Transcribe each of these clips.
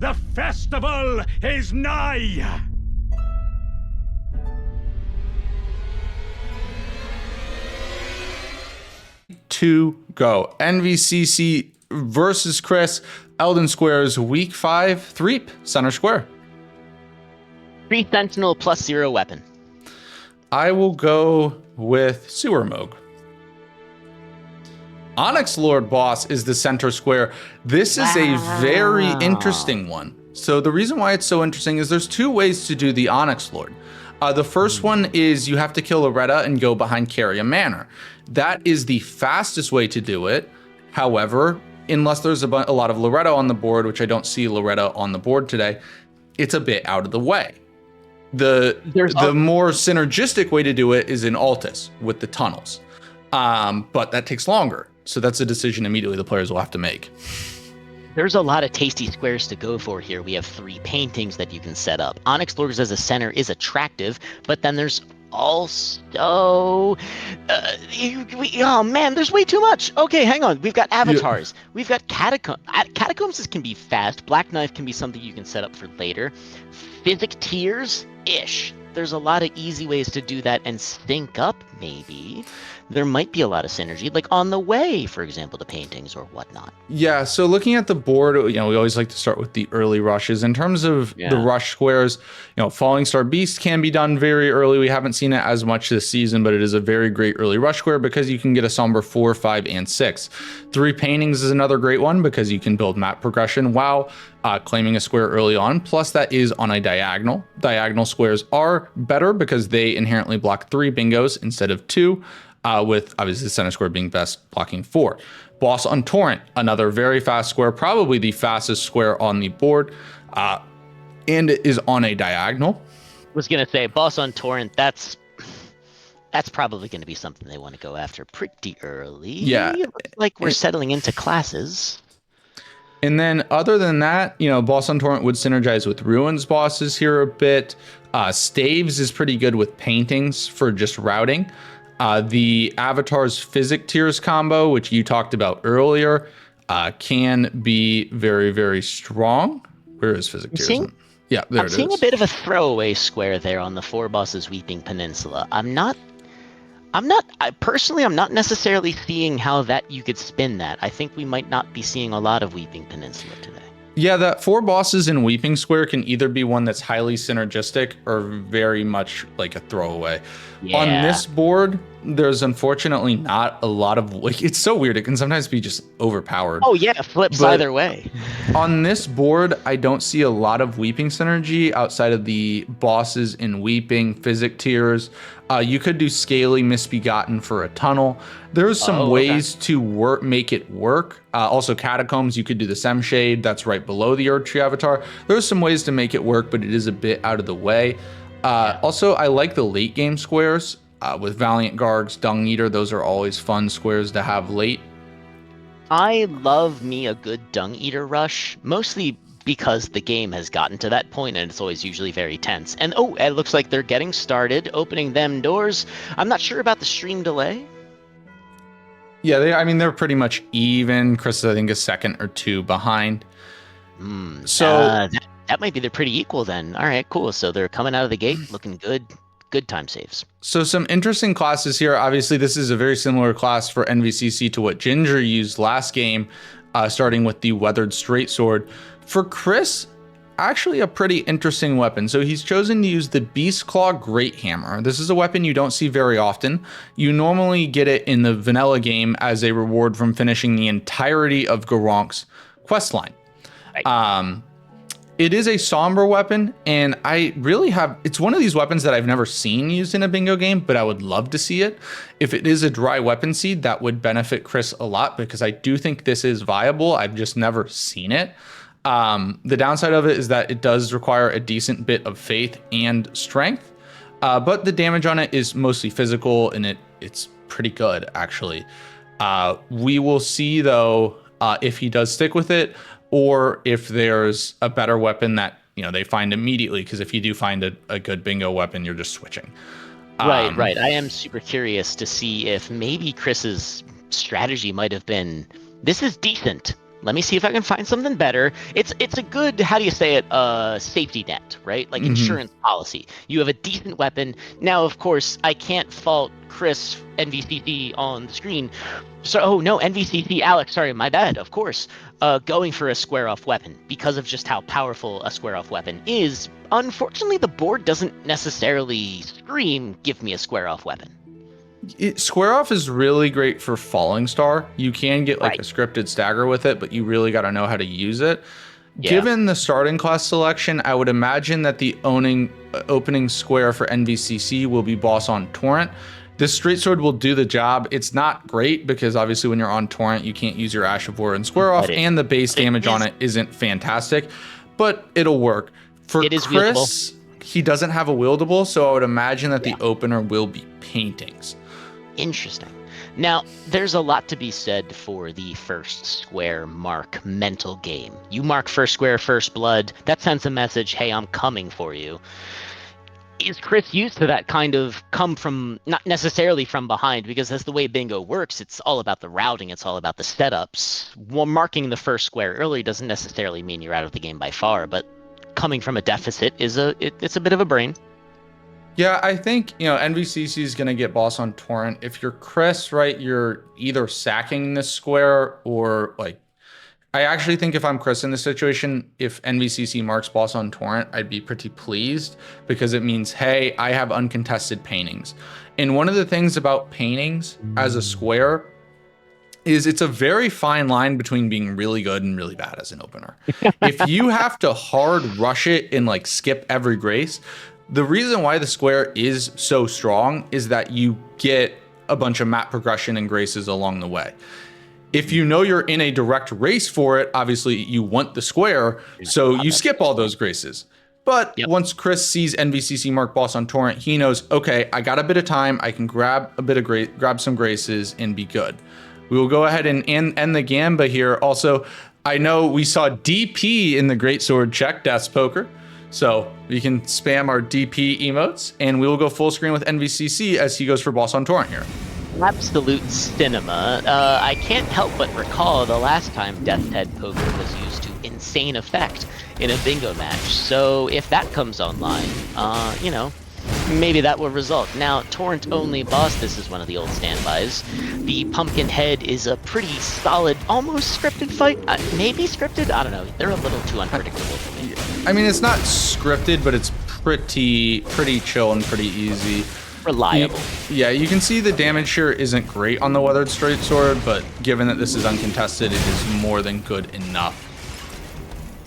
The festival is nigh! To go. NVCC versus Chris. Elden Squares week 5. Threep, center square. 3 Sentinel plus 0 weapon. I will go with Sewer Moog. Onyx Lord boss is the center square. This is a very interesting one. So the reason why it's so interesting is there's 2 ways to do the Onyx Lord. The first one is you have to kill Loretta and go behind Caria Manor. That is the fastest way to do it. However, unless there's a lot of Loretta on the board, which I don't see Loretta on the board today, it's a bit out of the way. The more synergistic way to do it is in Altus with the tunnels. But that takes longer. So that's a decision immediately the players will have to make. There's a lot of tasty squares to go for here. We have 3 paintings that you can set up. Onyx Lords as a center is attractive, but then there's also... oh man, there's way too much. Okay, hang on. We've got avatars. Yeah. We've got catacombs. Catacombs can be fast. Black Knife can be something you can set up for later. Physic Tears-ish. There's a lot of easy ways to do that and sync up, maybe. There might be a lot of synergy, like on the way, for example, to paintings or whatnot. Yeah, so looking at the board, we always like to start with the early rushes. In terms of the rush squares, Falling Star Beast can be done very early. We haven't seen it as much this season, but it is a very great early rush square because you can get a Somber 4, 5, and 6. 3 Paintings is another great one because you can build map progression while claiming a square early on. Plus, that is on a diagonal. Diagonal squares are better because they inherently block 3 bingos instead of 2. With obviously the center square being best, blocking 4. Boss on Torrent, another very fast square, probably the fastest square on the board, and it is on a diagonal. I was gonna say Boss on Torrent. That's probably going to be something they want to go after pretty early. Yeah, it looks like we're settling into classes. And then other than that, Boss on Torrent would synergize with Ruins bosses here a bit. Staves is pretty good with paintings for just routing. The Avatar's Physic Tears combo, which you talked about earlier, can be very, very strong. Where is Physic Tears? Yeah, there it is. I'm seeing a bit of a throwaway square there on the 4 bosses Weeping Peninsula. I'm not necessarily seeing how that you could spin that. I think we might not be seeing a lot of Weeping Peninsula today. Yeah, that 4 bosses in Weeping Square can either be one that's highly synergistic or very much like a throwaway. Yeah. On this board, there's unfortunately not a lot of, it's so weird. It can sometimes be just overpowered. Oh yeah, flips either way. On this board, I don't see a lot of Weeping synergy outside of the bosses in Weeping, Physic Tears. You could do Scaly Misbegotten for a tunnel. There's some ways to make it work. Also Catacombs, you could do the Semshade. That's right below the Erdtree Avatar. There's some ways to make it work, but it is a bit out of the way. Also, I like the late game squares with Valiant Guards, Dung Eater. Those are always fun squares to have late. I love me a good Dung Eater rush, mostly because the game has gotten to that point and it's always usually very tense. And it looks like they're getting started, opening them doors. I'm not sure about the stream delay. Yeah, they're pretty much even. Chris, I think, is second or 2 behind. So that might be they're pretty equal then. All right, cool. So they're coming out of the gate looking good. Good time saves. So some interesting classes here. Obviously, this is a very similar class for NVCC to what Ginger used last game, starting with the Weathered Straight Sword. For Chris, actually a pretty interesting weapon. So he's chosen to use the Beast Claw Great Hammer. This is a weapon you don't see very often. You normally get it in the vanilla game as a reward from finishing the entirety of Garonk's questline. Right. It is a somber weapon, and it's one of these weapons that I've never seen used in a bingo game, but I would love to see it. If it is a dry weapon seed, that would benefit Chris a lot because I do think this is viable. I've just never seen it. The downside of it is that it does require a decent bit of faith and strength, but the damage on it is mostly physical, and it's pretty good, actually. We will see, though, if he does stick with it, or if there's a better weapon that they find immediately, because if you do find a good bingo weapon, you're just switching. Right. I am super curious to see if maybe Chris's strategy might have been, this is decent. Let me see if I can find something better. It's a good, how do you say it, safety net, right? Like insurance policy. You have a decent weapon. Now, of course, I can't fault Chris NVCC on the screen. So, oh no, NVCC Alex, sorry, my bad, of course. Going for a square-off weapon because of just how powerful a square-off weapon is. Unfortunately, the board doesn't necessarily scream, give me a square-off weapon. Square off is really great for Falling Star. You can get like Right. a scripted stagger with it, but you really got to know how to use it. Yeah. Given the starting class selection, I would imagine that the opening square for NVCC will be boss on Torrent. This straight sword will do the job. It's not great because obviously when you're on Torrent, you can't use your Ash of War and square off, and the base damage on it isn't fantastic, but it'll work. For It is Chris, he doesn't have a wieldable, so I would imagine that the opener will be paintings. Interesting. Now, there's a lot to be said for the first square mark mental game. You mark first square, first blood. That sends a message, hey, I'm coming for you. Is Chris used to that kind of come from, not necessarily from behind, because that's the way bingo works. It's all about the routing. It's all about the setups. Well, marking the first square early doesn't necessarily mean you're out of the game by far, but coming from a deficit is it's a bit of a brain. Yeah, I think, NVCC is going to get boss on Torrent. If you're Chris, right, you're either sacking this square or like, I actually think if I'm Chris in this situation, if NVCC marks boss on Torrent, I'd be pretty pleased because it means, hey, I have uncontested paintings. And one of the things about paintings as a square is it's a very fine line between being really good and really bad as an opener. If you have to hard rush it and like skip every grace, the reason why the square is so strong is that you get a bunch of map progression and graces along the way. If you know you're in a direct race for it, obviously you want the square, so you skip all those graces. But once Chris sees NVCC mark boss on Torrent, he knows, okay, I got a bit of time, I can grab a bit of grab some graces and be good. We will go ahead and end the gamba here. Also, I know we saw DP in the Greatsword check, Death's Poker. So we can spam our DP emotes, and we will go full screen with NVCC as he goes for boss on Torrent here. Absolute cinema. I can't help but recall the last time Death's Head Poker was used to insane effect in a bingo match. So if that comes online, maybe that will result. Now, Torrent only boss, this is one of the old standbys. The Pumpkin Head is a pretty solid, almost scripted fight. Maybe scripted? I don't know. They're a little too unpredictable for me. I mean, it's not scripted, but it's pretty chill and pretty easy. Reliable. You can see the damage here isn't great on the Weathered Straight Sword, but given that this is uncontested, it is more than good enough.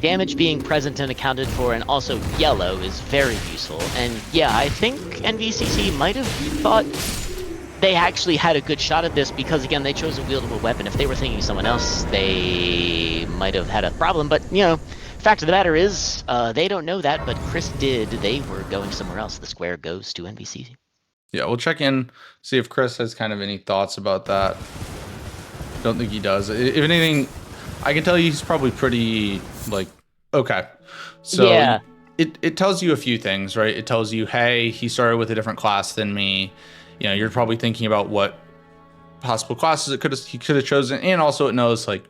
Damage being present and accounted for, and also yellow, is very useful. And yeah, I think NVCC might have thought they actually had a good shot at this because, again, they chose a wieldable weapon. If they were thinking someone else, they might have had a problem. But, fact of the matter is, they don't know that, but Chris did. They were going somewhere else. The square goes to NVCC. Yeah, we'll check in, see if Chris has kind of any thoughts about that. Don't think he does. If anything, I can tell you he's probably pretty, okay. So yeah. It tells you a few things, right? It tells you, hey, he started with a different class than me. You're probably thinking about what possible classes he could have chosen. And also it knows, hey,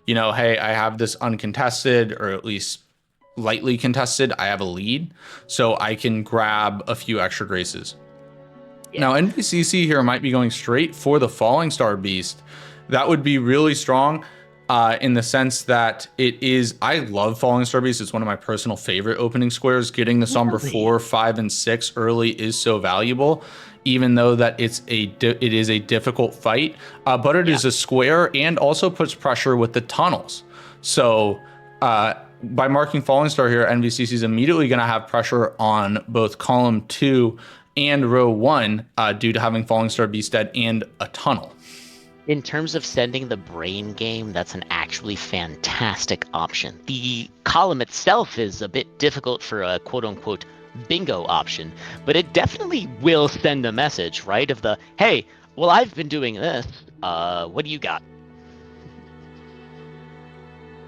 I have this uncontested, or at least lightly contested. I have a lead, so I can grab a few extra graces. Yeah. Now, NVCC here might be going straight for the Falling Star Beast. That would be really strong in the sense that I love Falling Star Beast. It's one of my personal favorite opening squares. Getting the Somber 4, 5, and 6 early is so valuable, even though that it is a difficult fight. But it is a square and also puts pressure with the tunnels. So by marking Falling Star here, NVCC is immediately going to have pressure on both column 2 and row 1 due to having Falling Star Beast dead and a tunnel. In terms of sending the brain game, that's an actually fantastic option. The column itself is a bit difficult for a quote-unquote bingo option, but it definitely will send a message, right? Of the, hey, well, I've been doing this. What do you got?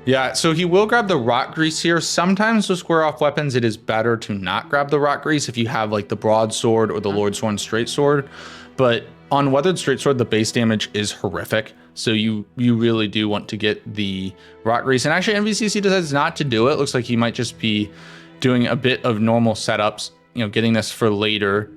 Yeah, so he will grab the rot grease here. Sometimes with square off weapons, it is better to not grab the rot grease if you have the broadsword or the Lordsworn straight sword. But on Weathered Straight Sword, the base damage is horrific. So you really do want to get the Rock Grease. And actually, NVCC decides not to do it. Looks like he might just be doing a bit of normal setups, getting this for later.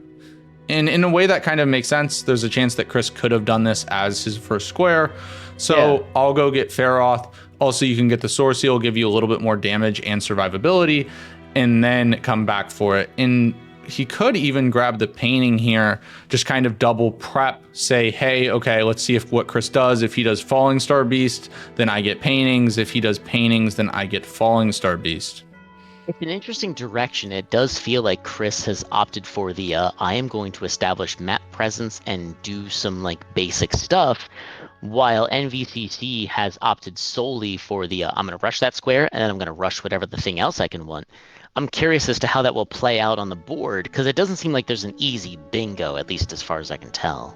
And in a way that kind of makes sense. There's a chance that Chris could have done this as his first square. So I'll go get Feroth. Also, you can get the Sword Seal, give you a little bit more damage and survivability, and then come back for it. And he could even grab the painting here, just kind of double prep, say, hey, okay, let's see what Chris does. If he does Falling Star Beast, then I get paintings. If he does paintings, then I get Falling Star Beast. It's an interesting direction. It does feel like Chris has opted for the I am going to establish map presence and do some basic stuff, while NVCC has opted solely for the I'm going to rush that square and then I'm going to rush whatever the thing else I can want. I'm curious as to how that will play out on the board, because it doesn't seem like there's an easy bingo, at least as far as I can tell.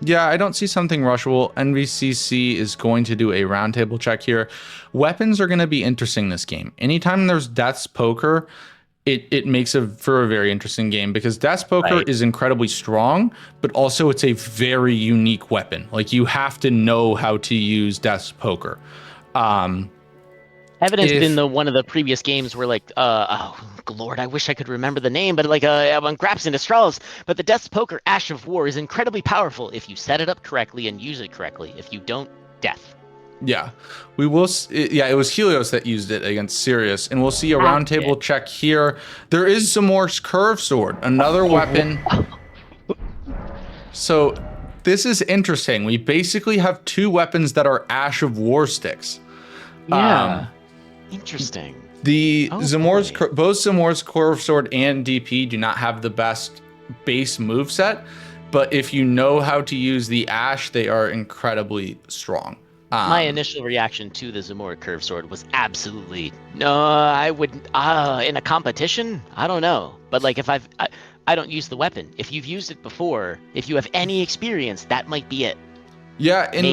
Yeah, I don't see something rushable. NVCC is going to do a roundtable check here. Weapons are going to be interesting this game. Anytime there's Death's Poker, it makes for a very interesting game, because Death's Poker is incredibly strong, but also it's a very unique weapon. You have to know how to use Death's Poker. Evidenced in one of the previous games where oh Lord, I wish I could remember the name, but on Graps and Astralis, but the Death's Poker Ash of War is incredibly powerful if you set it up correctly and use it correctly. If you don't, death. Yeah, we will. It was Helios that used it against Sirius, and we'll see a roundtable check here. There is Zamor's Curve Sword, another weapon. So this is interesting. We basically have two weapons that are Ash of War sticks. Yeah. Interesting. Both Zamor's Curve Sword and DP do not have the best base moveset, but if you know how to use the Ash, they are incredibly strong. My initial reaction to the Zamor Curve Sword was absolutely no. I wouldn't. In a competition, I don't know. But if I don't use the weapon. If you've used it before, if you have any experience, that might be it. Yeah, and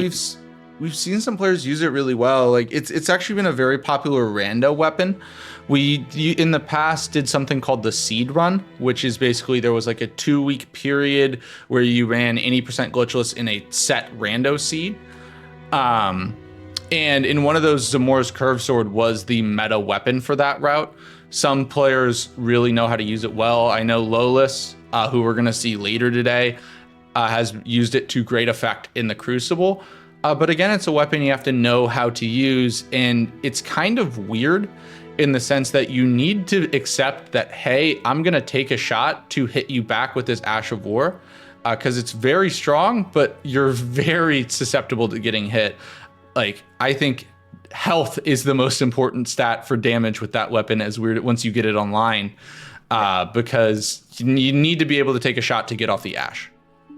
we've seen some players use it really well. It's actually been a very popular rando weapon. We in the past did something called the Seed Run, which is basically there was a 2-week period where you ran 80% glitchless in a set rando seed. And in one of those, Zamor's Curve Sword was the meta weapon for that route. Some players really know how to use it well. I know Lolis, who we're going to see later today, has used it to great effect in the Crucible. But again, it's a weapon you have to know how to use, and it's kind of weird in the sense that you need to accept that, hey, I'm going to take a shot to hit you back with this Ash of War, because it's very strong, but you're very susceptible to getting hit. I think health is the most important stat for damage with that weapon once you get it online, because you need to be able to take a shot to get off the Ash.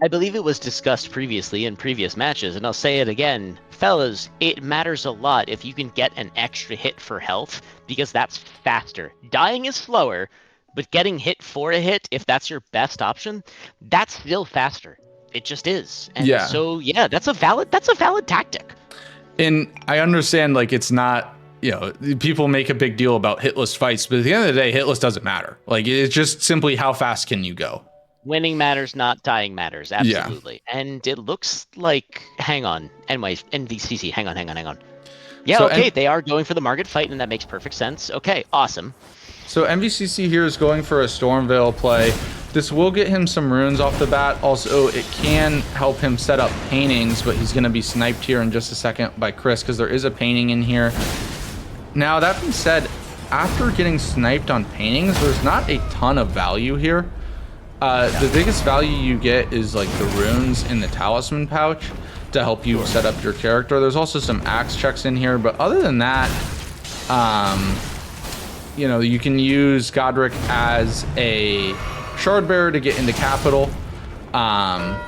I believe it was discussed previously in previous matches, and I'll say it again. Fellas, it matters a lot if you can get an extra hit for health, because that's faster. Dying is slower, but getting hit for a hit, if that's your best option, that's still faster. It just is. And so that's a valid tactic. And I understand it's not, people make a big deal about hitless fights, but at the end of the day, hitless doesn't matter. It's just simply how fast can you go. Winning matters, not dying matters. Absolutely. Yeah. And it looks like, hang on, NVCC, hang on. Yeah, so they are going for the Margit fight, and that makes perfect sense. Okay, awesome. So NVCC here is going for a Stormveil play. This will get him some runes off the bat. Also, it can help him set up paintings, but he's going to be sniped here in just a second by Chris, because there is a painting in here. Now, that being said, after getting sniped on paintings, there's not a ton of value here. The biggest value you get is the runes in the talisman pouch to help you set up your character. There's also some axe checks in here, but other than that, you can use Godric as a shard bearer to get into capital. And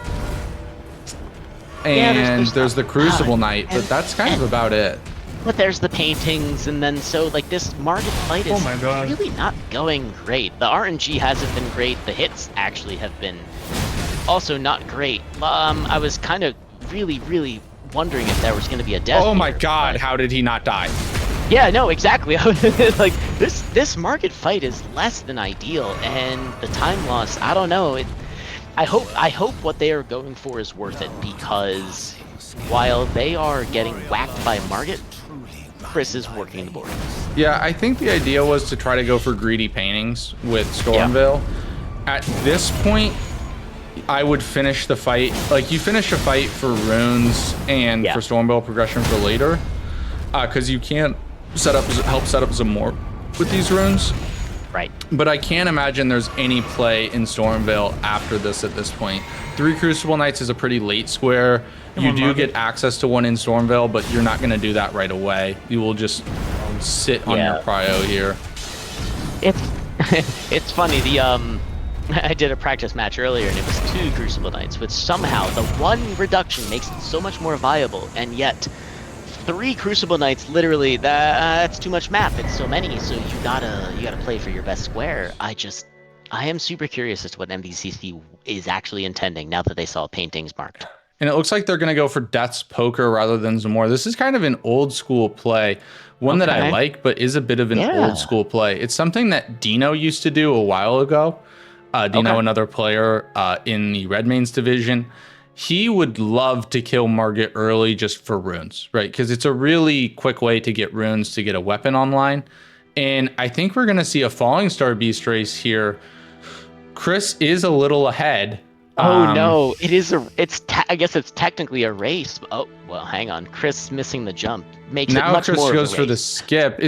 there's the Crucible Knight, but that's kind of about it. But there's the paintings, and then this Margit fight is really not going great. The RNG hasn't been great. The hits actually have been also not great. I was kind of really wondering if there was going to be a death. Oh my God, how did he not die? Yeah, no, exactly. This Margit fight is less than ideal, and the time loss, I don't know. I hope what they are going for is worth it, because while they are getting whacked by Margit, Chris is working the board. Yeah, I think the idea was to try to go for greedy paintings with Stormveil. Yeah. At this point, I would finish the fight. Like, you finish a fight for runes and for Stormveil progression for later, because you can't help set up Zamor with these runes. Right. But I can't imagine there's any play in Stormveil after this at this point. 3 Crucible Knights is a pretty late square. You do get access to one in Stormveil, but you're not going to do that right away. You will just sit on your prio here. It's funny. I did a practice match earlier, and it was 2 Crucible Knights, which somehow the one reduction makes it so much more viable, and yet 3 Crucible Knights, literally, that's too much map. It's so many, so you gotta play for your best square. I am super curious as to what NVCC is actually intending now that they saw paintings marked. And it looks like they're going to go for Death's Poker rather than Zamor. This is kind of an old school play, one that I like, but is a bit of an old school play. It's something that Dino used to do a while ago. Dino, another player in the Red Mains division, he would love to kill Margit early just for runes, right? Because it's a really quick way to get runes to get a weapon online. And I think we're going to see a Falling Star Beast race here. Chris is a little ahead. Oh no, I guess it's technically a race. Oh, well, hang on. Chris missing the jump makes it much Chris more of a goes race. for the skip.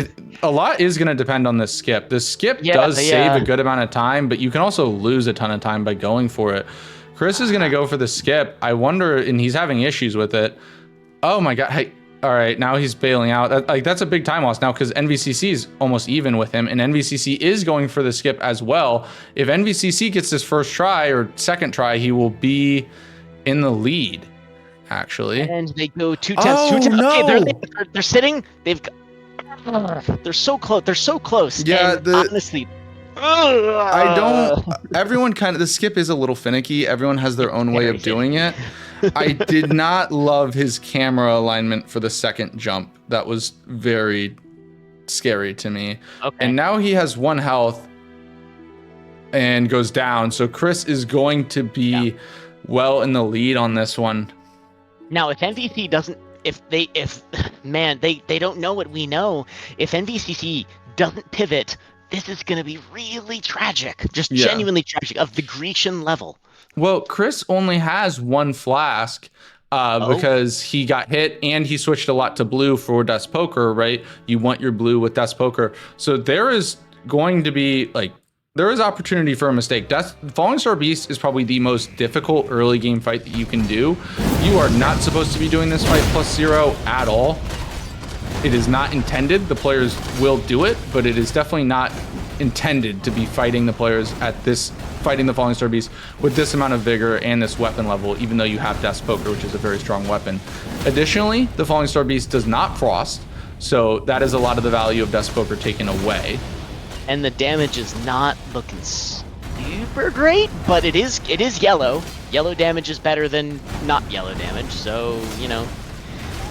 A lot is going to depend on the skip. The skip does save a good amount of time, but you can also lose a ton of time by going for it. Chris is going to go for the skip. I wonder, and he's having issues with it. Oh my God. Hey, all right, now he's bailing out. That's a big time loss now because NVCC is almost even with him, and NVCC is going for the skip as well. If NVCC gets this first try or second try, he will be in the lead, actually. And they go 2 tests. No. Okay, they're sitting. They're so close. They're so close. Yeah, and honestly, everyone the skip is a little finicky. Everyone has their own way of doing it. I did not love his camera alignment for the second jump. That was very scary to me. Okay. And now he has 1 health and goes down. So Chris is going to be well in the lead on this one. Now, if NVC doesn't, they don't know what we know. If NVCC doesn't pivot, this is going to be really tragic. Just genuinely tragic of the Grecian level. Well, Chris only has 1 flask because he got hit and he switched a lot to blue for Death's Poker, right? You want your blue with Death's Poker. So there is going to be there is opportunity for a mistake. Falling Star Beast is probably the most difficult early game fight that you can do. You are not supposed to be doing this fight +0 at all. It is not intended. The players will do it, but it is definitely not intended to be fighting the players fighting the Falling Star Beast with this amount of vigor and this weapon level, even though you have Death's Poker, which is a very strong weapon. Additionally, the Falling Star Beast does not frost, so that is a lot of the value of Death's Poker taken away. And the damage is not looking super great, but it is yellow. Yellow damage is better than not yellow damage, so,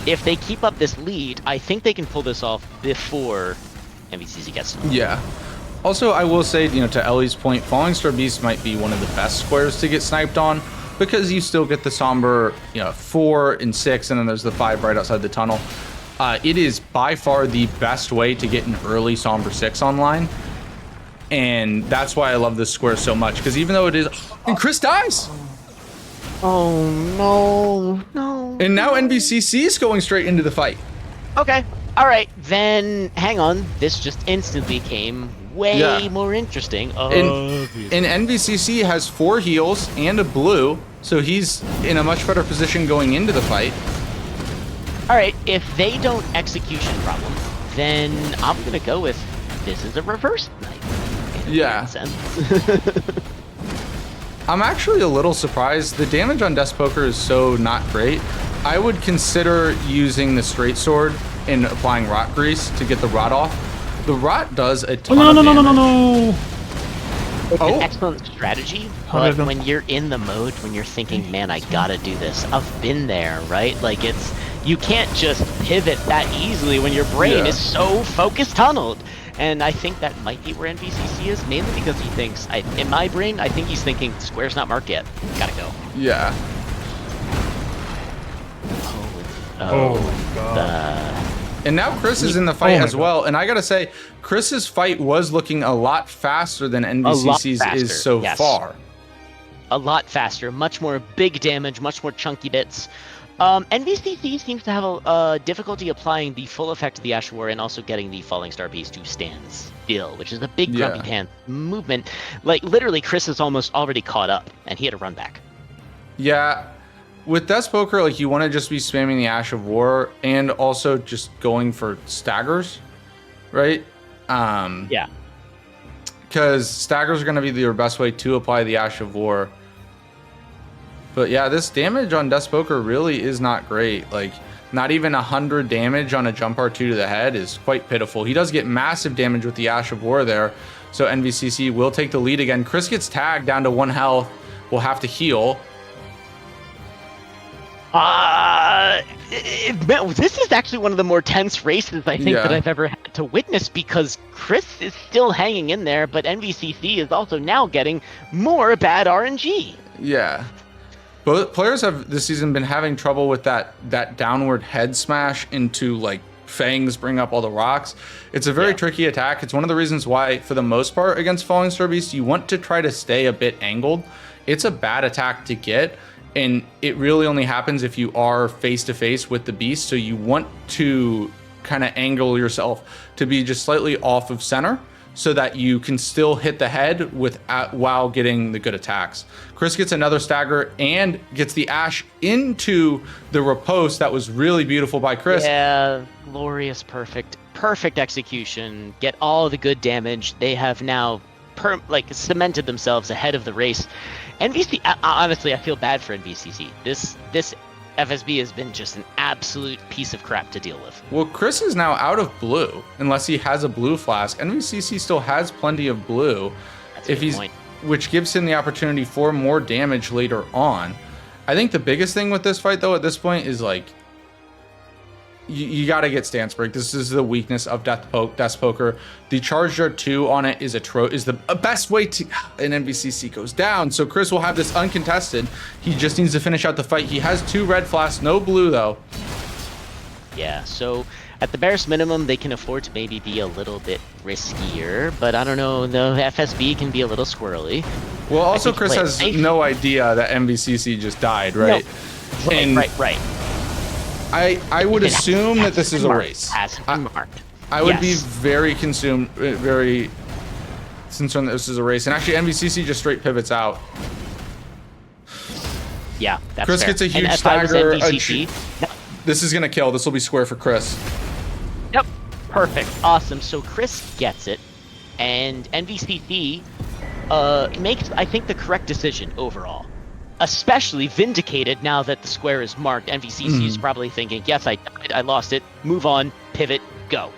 if they keep up this lead, I think they can pull this off before NVCC gets to them. Yeah. Also, I will say, to Ellie's point, Falling Star Beast might be one of the best squares to get sniped on because you still get the somber, 4 and 6, and then there's the 5 right outside the tunnel. It is by far the best way to get an early somber 6 online. And that's why I love this square so much, because even though it is... And Chris dies! Oh, no. And now NVCC is going straight into the fight. Okay. All right. Then, hang on. This just instantly became way more interesting. And NVCC has 4 heals and a blue, so he's in a much better position going into the fight. All right. If they don't execution problem, then I'm going to go with this is a reverse knight. Yeah. I'm actually a little surprised. The damage on Death's Poker is so not great. I would consider using the straight sword and applying rot grease to get the rot off. The rot does a ton of damage. No. It's an excellent strategy, but when you're in the mode, when you're thinking, man, I gotta do this. I've been there, right? You can't just pivot that easily when your brain is so focused tunneled. And I think that might be where NVCC is, mainly because he thinks, in my brain, I think he's thinking, square's not marked yet. Gotta go. Yeah. Oh Oh my god. And now Chris is in the fight my as well. And I got to say, Chris's fight was looking a lot faster than NVCC's is so far. A lot faster, much more big damage, much more chunky bits. NVCC seems to have a difficulty applying the full effect of the Ash of War and also getting the Falling Star Beast to stand still, which is a big Grumpy Pants movement. Like, literally, Chris is almost already caught up, and he had to run back. Yeah. With Despoker, like, you want to just be spamming the Ash of War and also just going for staggers, right? Yeah. Because staggers are going to be your best way to apply the Ash of War. But yeah, this damage on Despoker really is not great. Like, not even 100 damage on a jump R2 to the head is quite pitiful. He does get massive damage with the Ash of War there, so NVCC will take the lead again. Chris gets tagged down to 1 health. Will have to heal. This is actually one of the more tense races I think that I've ever had to witness, because Chris is still hanging in there, but NVCC is also now getting more bad RNG. Yeah. Both players have this season been having trouble with that downward head smash into, like, fangs bring up all the rocks. It's a very tricky attack. It's one of the reasons why, for the most part, against Falling Star Beast, you want to try to stay a bit angled. It's a bad attack to get, and it really only happens if you are face to face with the beast. So you want to kind of angle yourself to be just slightly off of center so that you can still hit the head while getting the good attacks. Chris gets another stagger and gets the Ash into the riposte. That was really beautiful by Chris. Yeah, glorious, perfect execution. Get all the good damage. They have now cemented themselves ahead of the race. Honestly, I feel bad for NVCC. This FSB has been just an absolute piece of crap to deal with. Well, Chris is now out of blue, unless he has a blue flask. NVCC still has plenty of blue, which gives him the opportunity for more damage later on. I think the biggest thing with this fight, though, at this point is, like, you got to get stance break. This is the weakness of Despoker. The charge jar 2 on it is the best way to, and NVCC goes down. So Chris will have this uncontested. He just needs to finish out the fight. He has 2 red flasks, no blue though. Yeah, so at the barest minimum, they can afford to maybe be a little bit riskier, but I don't know, the FSB can be a little squirrely. Well, also Chris has no idea that NVCC just died, right? No. Right. I would assume that this is a race. I would be very concerned that this is a race. And actually, NVCC just straight pivots out. Yeah, that's Chris fair. gets a huge stagger. This is going to kill. This will be square for Chris. Yep, perfect. Awesome. So Chris gets it, and NVCC makes, I think, the correct decision overall. Especially vindicated now that the square is marked. NVCC is probably thinking, yes, I lost it. Move on, pivot, go.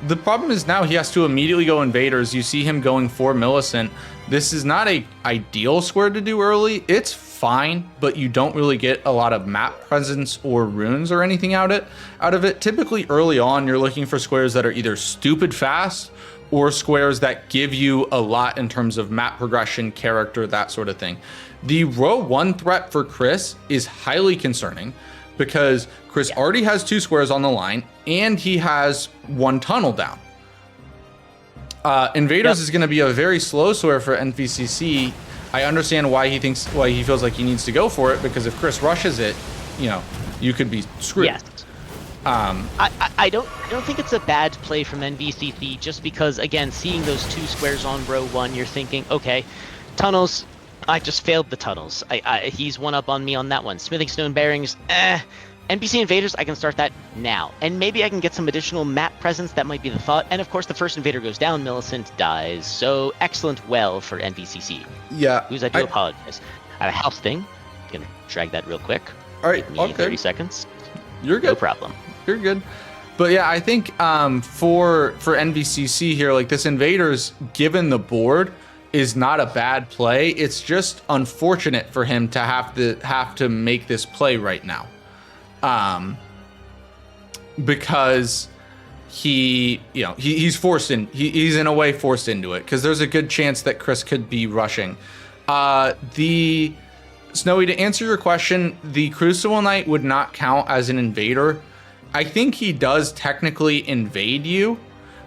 The problem is now he has to immediately go invaders. You see him going for Millicent. This is not a ideal square to do early. It's fine, but you don't really get a lot of map presence or runes or anything out of it. Typically early on, you're looking for squares that are either stupid fast or squares that give you a lot in terms of map progression, character, that sort of thing. The row 1 threat for Chris is highly concerning because Chris already has 2 squares on the line and he has 1 tunnel down. Invaders is going to be a very slow square for NVCC. I understand why he feels like he needs to go for it, because if Chris rushes it, you could be screwed. Yes. I don't think it's a bad play from NVCC, just because, again, seeing those 2 squares on row 1, you're thinking, okay, tunnels, I just failed the tunnels. He's one up on me on that one. Smithing stone bearings, NPC invaders, I can start that now. And maybe I can get some additional map presence, that might be the thought. And of course, the first invader goes down, Millicent dies. So excellent well for NVCC. Yeah. I do apologize. I have a house thing. I'm going to drag that real quick. All right, Give me 30 seconds. You're good. No problem. You're good. But yeah, I think for NVCC here, like, this invaders, given the board, is not a bad play. It's just unfortunate for him to have to make this play right now, because he's forced in. He's in a way forced into it, because there's a good chance that Chris could be rushing. The Snowy, to answer your question, the Crucible Knight would not count as an invader. I think he does technically invade you,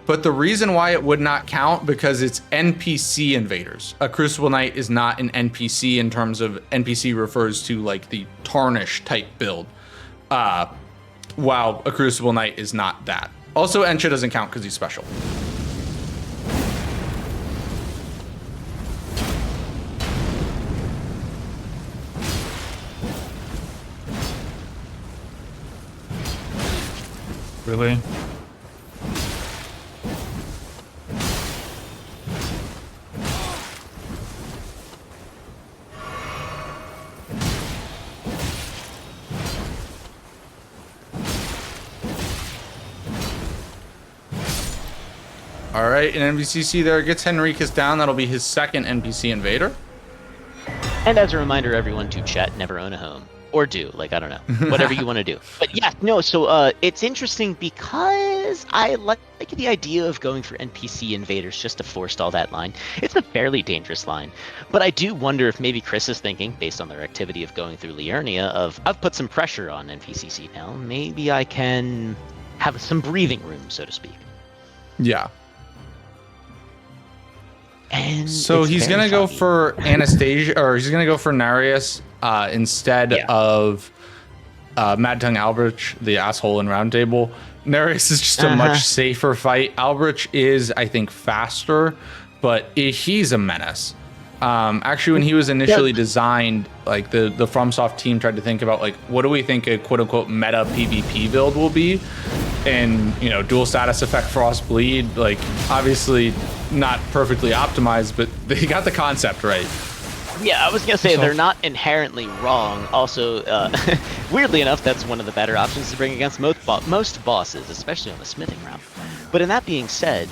but the reason why it would not count because it's NPC invaders. A Crucible Knight is not an NPC in terms of NPC refers to like the Tarnish type build, while a Crucible Knight is not that. Also, Ensha doesn't count because he's special. Really? All right, an NVCC there gets Henricus down. That'll be his second NPC invader. And as a reminder, everyone to chat, never own a home. Or do, like, I don't know, whatever you want to do. But yeah, no, so it's interesting because I like the idea of going for NPC invaders just to forestall that line. It's a fairly dangerous line. But I do wonder if maybe Chris is thinking, based on their activity of going through Liurnia, of I've put some pressure on NVCC now. Maybe I can have some breathing room, so to speak. Yeah. And so he's going to go for Anastasia, or he's going to go for Narius instead of Mad Tongue Albrich, the asshole in Roundtable. Narius is just a much safer fight. Albrich is, I think, faster, but he's a menace. Actually, when he was initially designed, like the FromSoft team tried to think about, like, what do we think a quote-unquote meta PvP build will be? And, you know, dual status effect, frost bleed, like, obviously not perfectly optimized, but they got the concept right. Yeah, I was gonna say they're not inherently wrong. Also, weirdly enough, that's one of the better options to bring against most bosses, especially on the smithing round. But in that being said,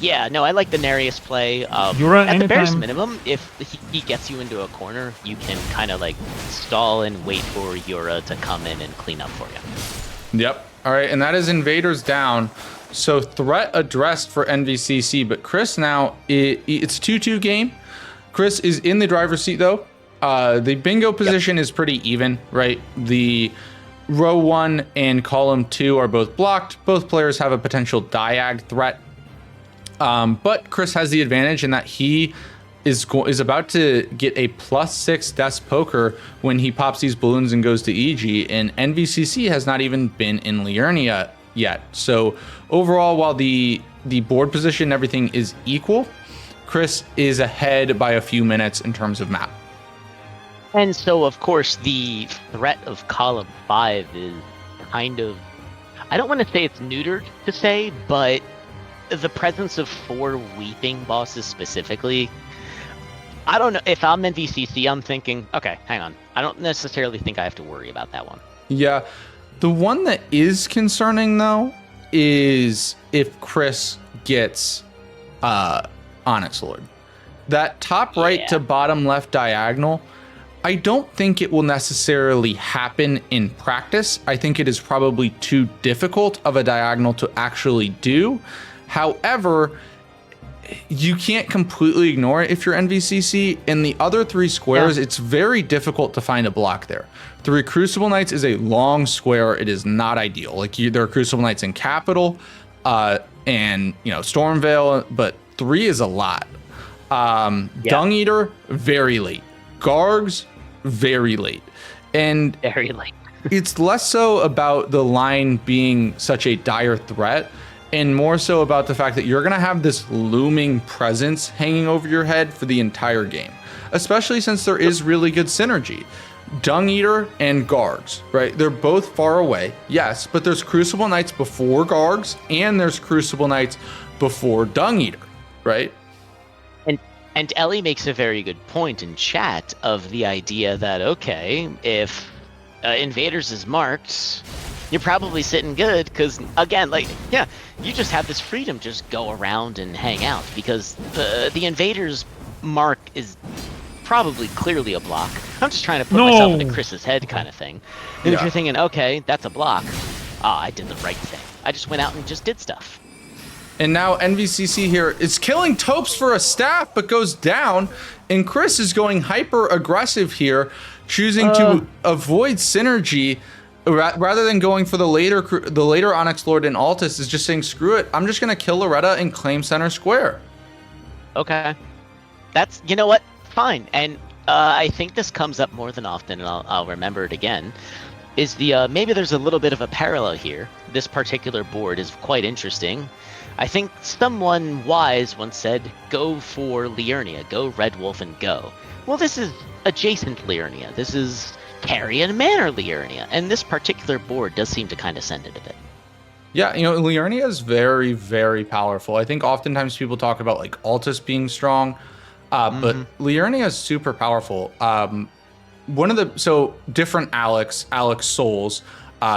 yeah, no, I like the Narius play. At the barest minimum, if he gets you into a corner, you can kind of like stall and wait for Yura to come in and clean up for you. Yep. All right, and that is invaders down. So threat addressed for NVCC, but Chris now, it's 2-2 game. Chris is in the driver's seat though. The bingo position is pretty even, right? The row 1 and column 2 are both blocked. Both players have a potential diag threat. But Chris has the advantage in that he is about to get a +6 desk poker when he pops these balloons and goes to EG, and NVCC has not even been in Liurnia yet. So overall, while the board position and everything is equal, Chris is ahead by a few minutes in terms of map. And so, of course, the threat of column 5 is kind of, I don't want to say it's neutered to say, but the presence of 4 weeping bosses specifically, I don't know, if I'm NVCC, I'm thinking, okay, hang on, I don't necessarily think I have to worry about that one. Yeah, the one that is concerning though is if Chris gets Onyx Lord. That top right to bottom left diagonal, I don't think it will necessarily happen in practice. I think it is probably too difficult of a diagonal to actually do. However, you can't completely ignore it if you're NVCC. In the other 3 squares, it's very difficult to find a block there. 3 Crucible Knights is a long square. It is not ideal. Like, there are Crucible Knights in Capital and, you know, Stormvale, but 3 is a lot. Dung Eater, very late. Gargs, very late. And very late. It's less so about the line being such a dire threat and more so about the fact that you're going to have this looming presence hanging over your head for the entire game, especially since there is really good synergy. Dung Eater and Gargs, right? They're both far away, yes, but there's Crucible Knights before Gargs and there's Crucible Knights before Dung Eater, right? And Ellie makes a very good point in chat of the idea that, okay, if Invaders is marked, you're probably sitting good because, again, like, yeah, you just have this freedom to just go around and hang out because the Invaders mark is probably clearly a block. I'm just trying to put myself into Chris's head kind of thing. And if you're thinking, okay, that's a block, I did the right thing. I just went out and just did stuff. And now NVCC here is killing Topes for a staff, but goes down. And Chris is going hyper aggressive here choosing to avoid synergy rather than going for the later Onyx Lord and Altus, is just saying, screw it, I'm just going to kill Loretta and claim center square. Okay. That's, you know what? Fine. And I think this comes up more than often, and I'll remember it again, is the maybe there's a little bit of a parallel here. This particular board is quite interesting. I think someone wise once said, go for Liurnia, go Red Wolf and go. Well, this is adjacent Liurnia. This is Carrion Manor Liurnia. And this particular board does seem to kind of send it a bit. Yeah, Liurnia is very, very powerful. I think oftentimes people talk about like Altus being strong, but Liurnia is super powerful. Different Alex Souls,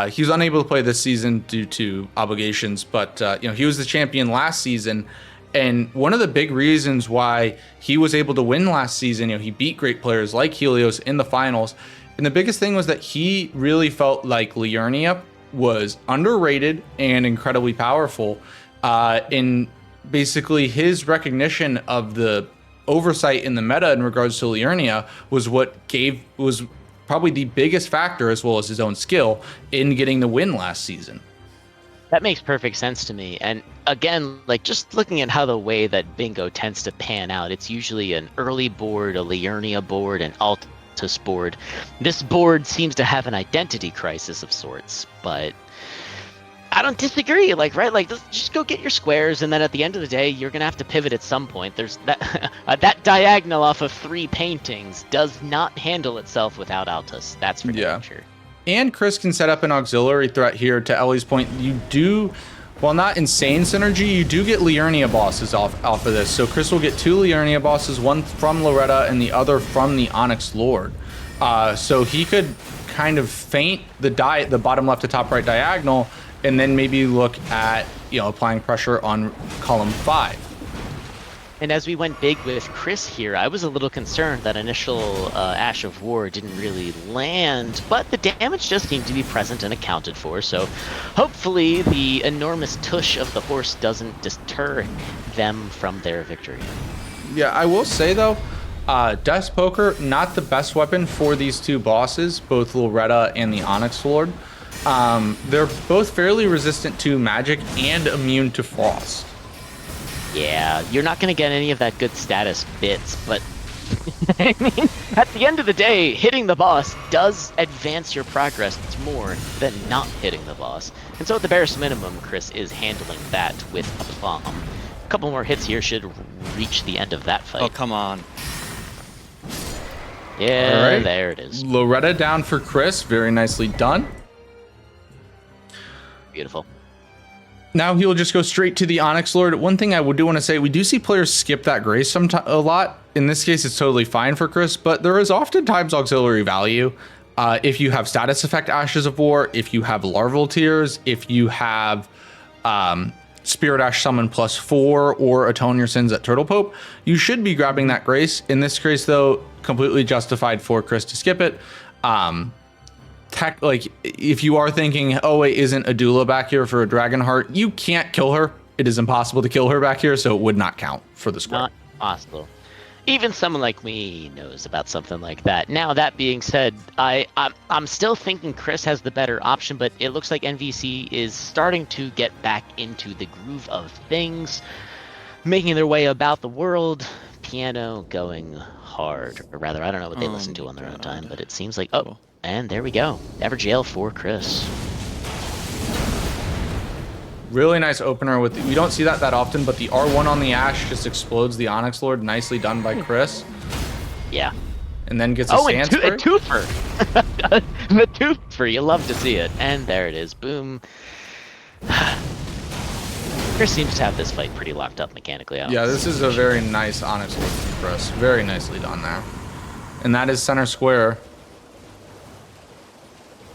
he was unable to play this season due to obligations, but he was the champion last season. And one of the big reasons why he was able to win last season, he beat great players like Helios in the finals. And the biggest thing was that he really felt like Liurnia was underrated and incredibly powerful. In basically his recognition of the oversight in the meta in regards to Liurnia was probably the biggest factor, as well as his own skill, in getting the win last season. That makes perfect sense to me. And again, like just looking at how the way that bingo tends to pan out, it's usually an early board, a Liurnia board, an Altus board. This board seems to have an identity crisis of sorts, but I don't disagree. Like, right? Like, just go get your squares, and then at the end of the day, you're gonna have to pivot at some point. There's that that diagonal off of 3 paintings does not handle itself without Altus. That's for damn sure. And Chris can set up an auxiliary threat here. To Ellie's point, you do, while not insane synergy, you do get Liurnia bosses off of this. So Chris will get 2 Liurnia bosses, one from Loretta and the other from the Onyx Lord. So he could kind of feint the bottom left to top right diagonal, and then maybe look at applying pressure on column 5. And as we went big with Chris here, I was a little concerned that initial Ash of War didn't really land, but the damage does seem to be present and accounted for, so hopefully the enormous tush of the horse doesn't deter them from their victory. Yeah, I will say though, Death Poker, not the best weapon for these 2 bosses, both Loretta and the Onyx Lord. They're both fairly resistant to magic and immune to frost. Yeah, you're not going to get any of that good status bits, but I mean, at the end of the day, hitting the boss does advance your progress more than not hitting the boss. And so at the barest minimum, Chris is handling that with aplomb. A couple more hits here should reach the end of that fight. Oh, come on. Yeah, right. There it is. Loretta down for Chris. Very nicely done. Beautiful. Now he'll just go straight to the Onyx Lord. One thing I do want to say, we do see players skip that grace a lot. In this case, it's totally fine for Chris, but there is oftentimes auxiliary value. If you have status effect Ashes of War, if you have Larval Tears, if you have Spirit Ash Summon +4 or Atone Your Sins at Turtle Pope, you should be grabbing that grace. In this case, though, completely justified for Chris to skip it. Like, if you are thinking, oh wait, isn't Adula back here for a Dragonheart? You can't kill her. It is impossible to kill her back here, so it would not count for the square. Not possible. Even someone like me knows about something like that. Now, that being said, I'm still thinking Chris has the better option, but it looks like NVC is starting to get back into the groove of things, making their way about the world. Piano going hard, or rather, I don't know what they listen to on their own time, but it seems like, oh. And there we go. Never jail for Chris. Really nice opener with we don't see that often, but the R1 on the Ash just explodes the Onyx Lord. Nicely done by Chris. Yeah. And then gets a stance a twofer. The twofer. You love to see it. And there it is. Boom. Chris seems to have this fight pretty locked up mechanically. Yeah, this is a very nice Onyx Lord from Chris. Very nicely done there. And that is center square.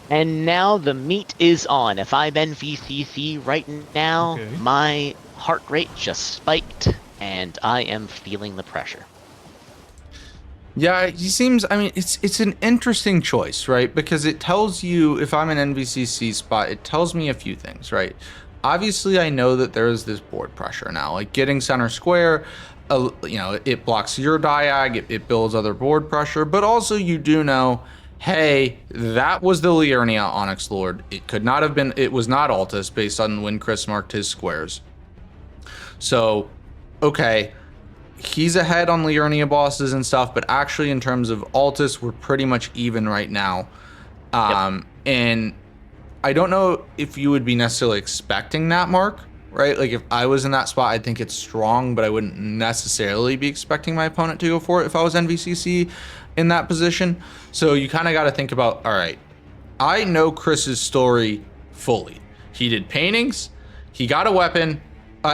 And now the meat is on. If I'm NVCC right now, my heart rate just spiked, and I am feeling the pressure. Yeah, he seems, I mean, it's an interesting choice, right? Because it tells you, if I'm an NVCC spot, it tells me a few things, right? Obviously, I know that there is this board pressure now. Like, getting center square, it blocks your diag, it builds other board pressure, but also you do know, hey, that was the Liurnia Onyx Lord. It could not have been, it was not Altus based on when Chris marked his squares. So, okay, he's ahead on Liurnia bosses and stuff, but actually in terms of Altus, we're pretty much even right now. And I don't know if you would be necessarily expecting that mark, right? Like if I was in that spot, I think it's strong, but I wouldn't necessarily be expecting my opponent to go for it if I was NVCC in that position. So you kind of got to think about, all right, I know Chris's story fully. He did paintings, he got a weapon,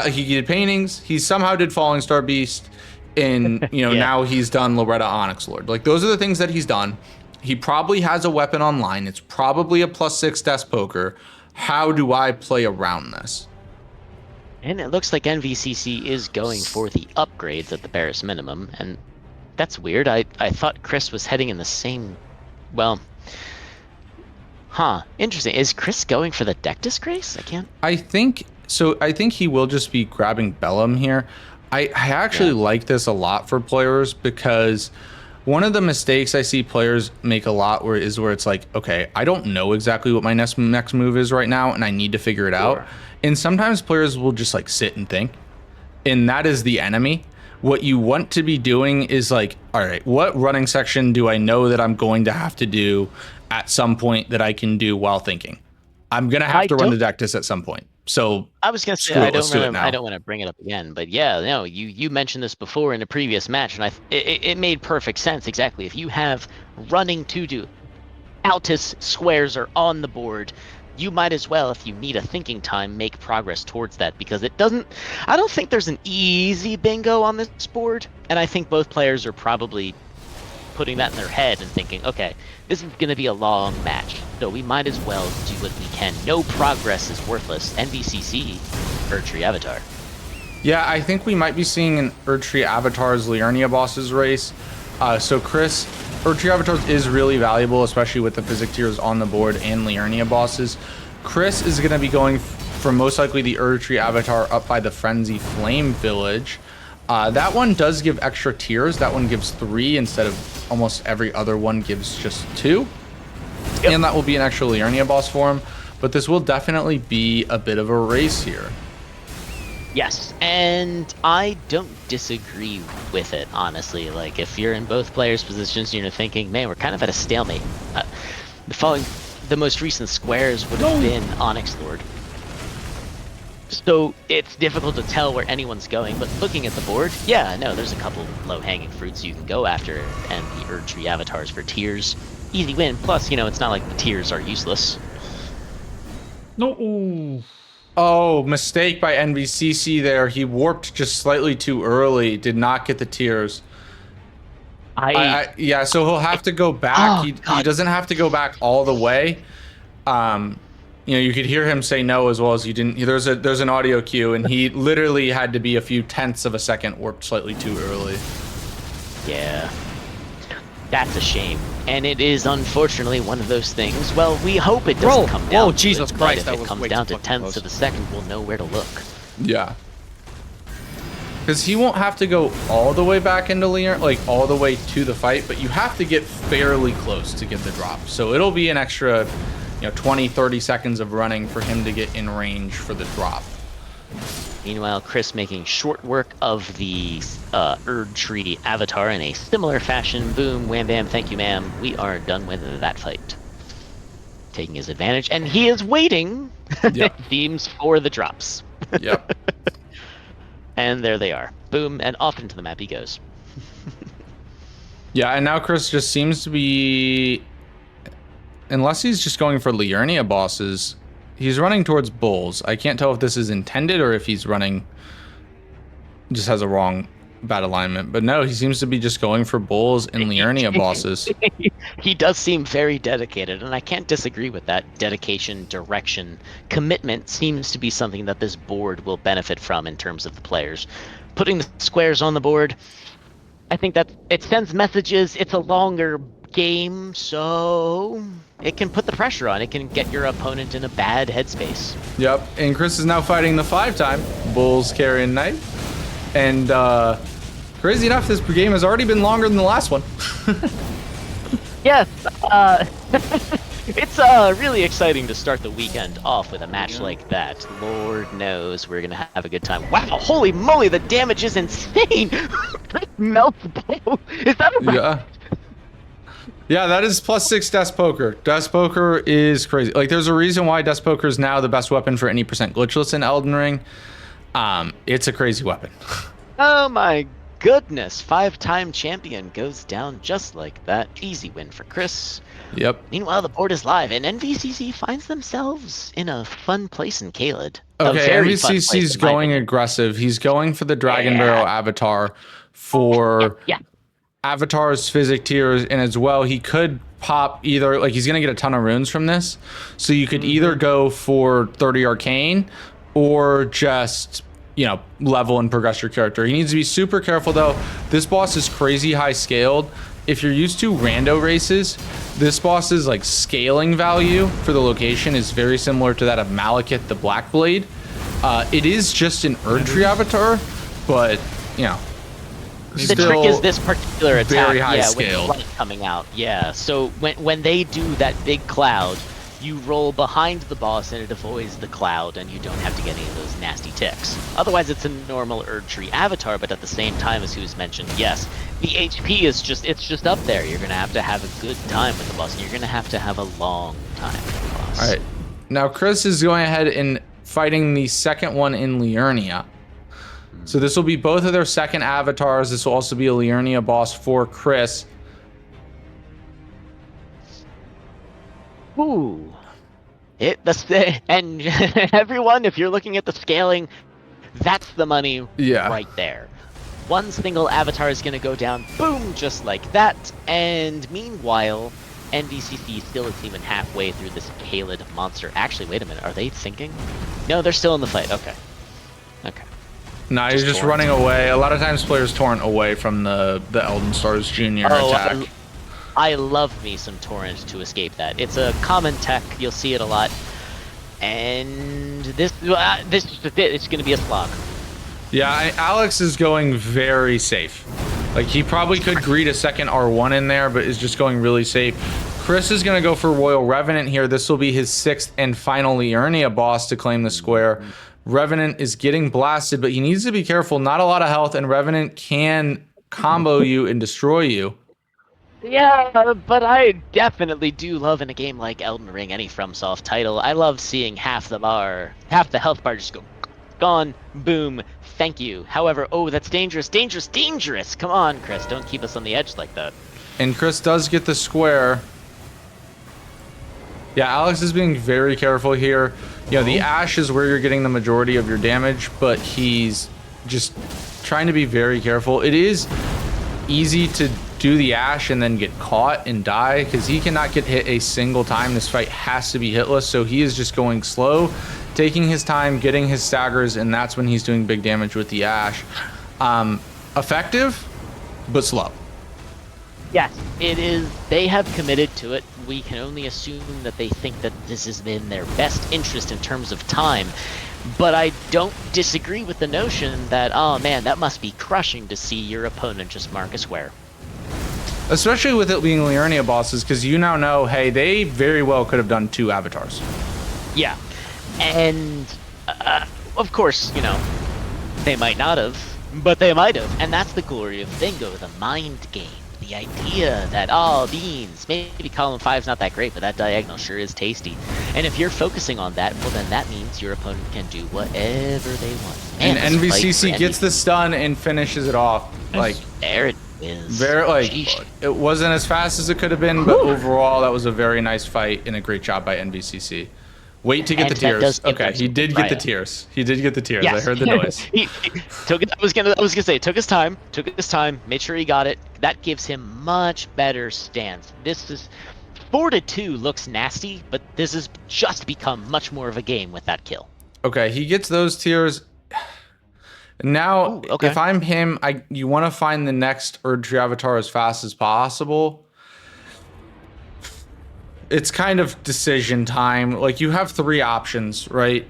he did paintings, he somehow did Falling Star Beast, and now he's done Loretta Onyx Lord. Like those are the things that he's done. He probably has a weapon online. It's probably a +6 desk poker. How do I play around this? And it looks like NVCC is going for the upgrades at the barest minimum, and that's weird. I thought Chris was heading in the same... Well... Huh. Interesting. Is Chris going for the deck disgrace? I think he will just be grabbing Bellum here. I actually like this a lot for players because one of the mistakes I see players make a lot where it's like, okay, I don't know exactly what my next move is right now, and I need to figure it out. And sometimes players will just like sit and think, and that is the enemy. What you want to be doing is like, all right, what running section do I know that I'm going to have to do at some point that I can do while thinking? I'm gonna have to run the Dectus at some point. So I was gonna say I don't want to bring it up again, but yeah, no, you mentioned this before in a previous match, and it made perfect sense. Exactly, if you have running to do, Altus squares are on the board, you might as well, if you need a thinking time, make progress towards that, because it doesn't. I don't think there's an easy bingo on this board, and I think both players are probably putting that in their head and thinking, okay, this is going to be a long match, so we might as well do what we can. No progress is worthless. NVCC, Erdtree Avatar. Yeah, I think we might be seeing an Erdtree Avatar's Liurnia bosses race. So Chris, Erdtree Avatars is really valuable, especially with the Physic tiers on the board and Liurnia bosses. Chris is going to be going for most likely the Erdtree Avatar up by the Frenzy Flame Village. That one does give extra tiers. That one gives 3 instead of almost every other one gives just 2. Yep. And that will be an extra Liurnia boss for him. But this will definitely be a bit of a race here. Yes, and I don't disagree with it, honestly. Like, if you're in both players' positions and you're thinking, man, we're kind of at a stalemate. The most recent squares would have been Onyx Lord. So it's difficult to tell where anyone's going, but looking at the board, yeah, no, there's a couple low-hanging fruits you can go after, and the Erdtree Avatars for tiers. Easy win, plus, it's not like the tiers are useless. No. Oh, mistake by NVCC there. He warped just slightly too early, did not get the tiers. Yeah, so he'll have to go back. He doesn't have to go back all the way. You could hear him say no as well as you didn't. There's an audio cue, and he literally had to be a few tenths of a second warped slightly too early. Yeah, that's a shame, and it is unfortunately one of those things. Well, we hope it doesn't come down. Oh, Jesus Christ! If it comes down to tenths of a second, we'll know where to look. Yeah, because he won't have to go all the way back into Liurnia, like all the way to the fight, but you have to get fairly close to get the drop. So it'll be an extra 20-30 seconds of running for him to get in range for the drop. Meanwhile, Chris making short work of the Erdtree Avatar in a similar fashion. Boom, wham bam, thank you ma'am. We are done with that fight. Taking his advantage, and he is waiting, it seems, for the drops. Yep. And there they are. Boom, and off into the map he goes. Yeah, and now Chris just seems to be... Unless he's just going for Liurnia bosses, he's running towards bulls. I can't tell if this is intended or if he's running, just has a wrong bad alignment. But no, he seems to be just going for bulls and Liurnia bosses. He does seem very dedicated, and I can't disagree with that. Dedication, direction, commitment seems to be something that this board will benefit from in terms of the players. Putting the squares on the board, I think that it sends messages. It's a longer game, so it can put the pressure on. It can get your opponent in a bad headspace. Yep, and Chris is now fighting the 5-time bulls carrying knight. And crazy enough, this game has already been longer than the last one. Yes, it's really exciting to start the weekend off with a match like that. Lord knows we're gonna have a good time. Wow, holy moly, the damage is insane! Melts both. Is that a Yeah. Yeah, that is +6 Death Poker. Death Poker is crazy. Like, there's a reason why Death Poker is now the best weapon for any percent glitchless in Elden Ring. It's a crazy weapon. Oh my goodness, 5-time champion goes down just like that. Easy win for Chris. Yep. Meanwhile, the board is live, and NVCC finds themselves in a fun place in Caelid. Okay, NVCC's going aggressive. He's going for the Dragon Barrel avatar for Avatar's Physic tiers, and as well, he could pop either, like, he's going to get a ton of runes from this, so you could either go for 30 Arcane or just, you know, level and progress your character. He needs to be super careful, though. This boss is crazy high scaled. If you're used to rando races, this boss's like scaling value for the location is very similar to that of Malekith the Blackblade. It is just an Erdtree avatar, but you know, the trick is this particular attack, very high with scaled. light coming out. Yeah, so when they do that big cloud, you roll behind the boss and it avoids the cloud, and you don't have to get any of those nasty ticks. Otherwise, it's a normal Erdtree avatar, but at the same time, as who's mentioned, yes, the HP is just up there. You're gonna have to have a good time with the boss, and you're gonna have to have a long time with the boss. All right, now Chris is going ahead and fighting the second one in Liurnia. So this will be both of their second avatars. This will also be a Liurnia boss for Chris. Ooh. And everyone, if you're looking at the scaling, that's the money right there. One single avatar is going to go down, boom, just like that. And meanwhile, NVCC still isn't even halfway through this Caelid monster. Actually, wait a minute, are they thinking? No, they're still in the fight. Okay. Okay. No, he's just running away. A lot of times players torrent away from the Elden Stars Jr. attack. I love me some torrent to escape that. It's a common tech. You'll see it a lot. And this it's going to be a slog. Yeah, Alex is going very safe. Like, he probably could greet a second R1 in there, but is just going really safe. Chris is going to go for Royal Revenant here. This will be his 6th and final Liurnia boss to claim the square. Revenant is getting blasted, but he needs to be careful. Not a lot of health, and Revenant can combo you and destroy you. Yeah, but I definitely do love in a game like Elden Ring, any FromSoft title. I love seeing half the health bar just go gone, boom, thank you. However, oh, that's dangerous, dangerous, dangerous. Come on, Chris, don't keep us on the edge like that. And Chris does get the square. Yeah, Alex is being very careful here. You know, the Ash is where you're getting the majority of your damage, but he's just trying to be very careful. It is easy to do the Ash and then get caught and die, because he cannot get hit a single time. This fight has to be hitless, so he is just going slow, taking his time, getting his staggers, and that's when he's doing big damage with the Ash. Effective, but slow. Yes, it is. They have committed to it. We can only assume that they think that this is in their best interest in terms of time. But I don't disagree with the notion that, oh man, that must be crushing to see your opponent just mark a square. Especially with it being Liurnia bosses, because you now know, hey, they very well could have done 2 avatars. Yeah, and of course, you know, they might not have, but they might have. And that's the glory of Bingo, the mind game. The idea that, oh, beans, maybe column 5's not that great, but that diagonal sure is tasty. And if you're focusing on that, well, then that means your opponent can do whatever they want. Man, and NVCC gets the stun and finishes it off. Like, there it is. Very, like, Sheesh. It wasn't as fast as it could have been, but overall, that was a very nice fight and a great job by NVCC. Wait to get the tears. Okay, he did get the tears. He did get the tears. Yes. I heard the noise. he took it. I was gonna say, took his time. Made sure he got it. That gives him much better stance. This is 4-2 looks nasty, but this has just become much more of a game with that kill. Okay, he gets those tears. Now, if I'm him, you want to find the next Erdtree avatar as fast as possible. It's kind of decision time. Like, you have 3 options, right?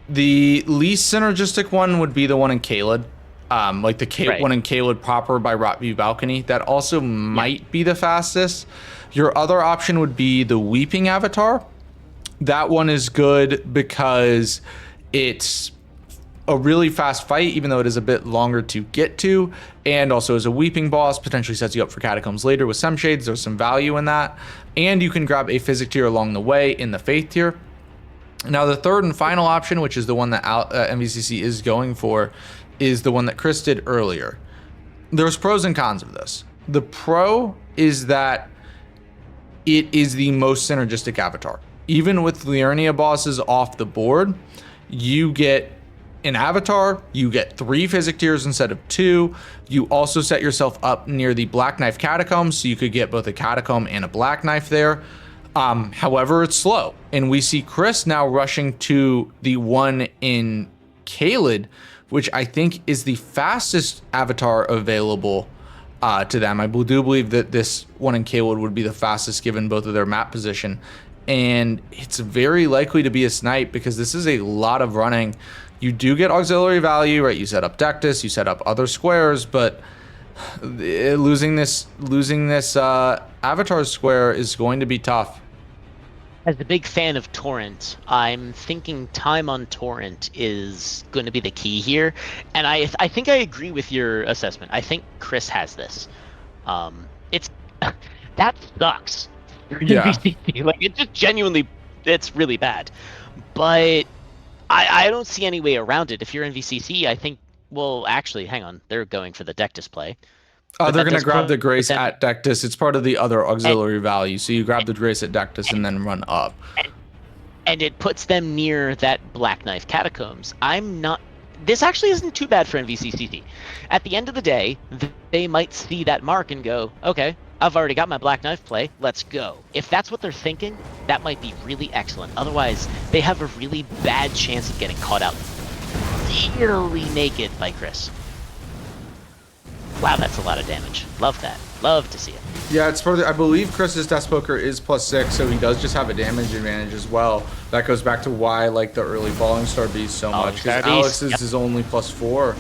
The least synergistic one would be the one in Caelid. like the Right. one in Caelid proper by Rotview Balcony. That also might be the fastest. Your other option would be the Weeping Avatar. That one is good because it's a really fast fight, even though it is a bit longer to get to, and also as a weeping boss, potentially sets you up for Catacombs later with some shades. There's some value in that, and you can grab a Physic tier along the way in the Faith tier. Now, the third and final option, which is the one that NVCC is going for, is the one that Chris did earlier. There's pros and cons of this. The pro is that it is the most synergistic avatar. Even with Liurnia bosses off the board, you get an avatar, you get 3 Physic tiers instead of 2. You also set yourself up near the Black Knife Catacombs, so you could get both a Catacomb and a Black Knife there. However, it's slow, and we see Chris now rushing to the one in Caelid, which I think is the fastest avatar available to them. I do believe that this one in Caelid would be the fastest given both of their map position, and it's very likely to be a snipe because this is a lot of running. You do get auxiliary value, right? You set up Dectus, you set up other squares, but losing this avatar square is going to be tough. As a big fan of Torrent, I'm thinking time on Torrent is going to be the key here, and I think I agree with your assessment. I think Chris has this. It's that sucks. Yeah. NVCC. Like, it just genuinely, it's really bad. But I don't see any way around it. If you're NVCC, I think, well, actually, hang on, they're going for the deck display. They're going to grab the Grace at Dectus. It's part of the other auxiliary value. So you grab the Grace at Dectus and then run up. And it puts them near that Black Knife Catacombs. This actually isn't too bad for NVCC. At the end of the day, they might see that mark and go, okay, I've already got my Black Knife play, let's go. If that's what they're thinking, that might be really excellent. Otherwise, they have a really bad chance of getting caught out really naked by Chris. Wow, that's a lot of damage. Love that. Love to see it. Yeah, it's further. I believe Chris's Death Poker is +6, so he does just have a damage advantage as well. That goes back to why I like the early Falling Star Beast so much, because Alex's is only +4.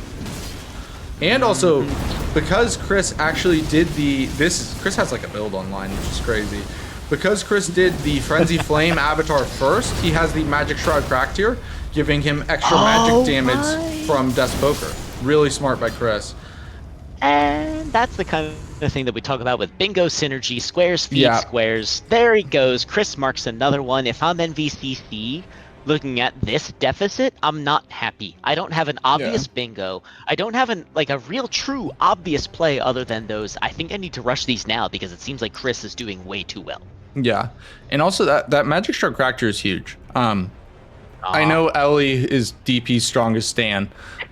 And also, because Chris actually did Chris has like a build online, which is crazy. Because Chris did the Frenzy Flame avatar first, he has the Magic Shroud cracked here, giving him extra magic damage from Death Poker. Really smart by Chris. And that's the kind of thing that we talk about with bingo synergy, squares feed squares. There he goes. Chris marks another one. If I'm NVCC looking at this deficit, I'm not happy. I don't have an obvious bingo. I don't have a real true obvious play other than those. I think I need to rush these now because it seems like Chris is doing way too well. Yeah. And also that Magic Shroud Cractor is huge. I know Ellie is DP's strongest stan.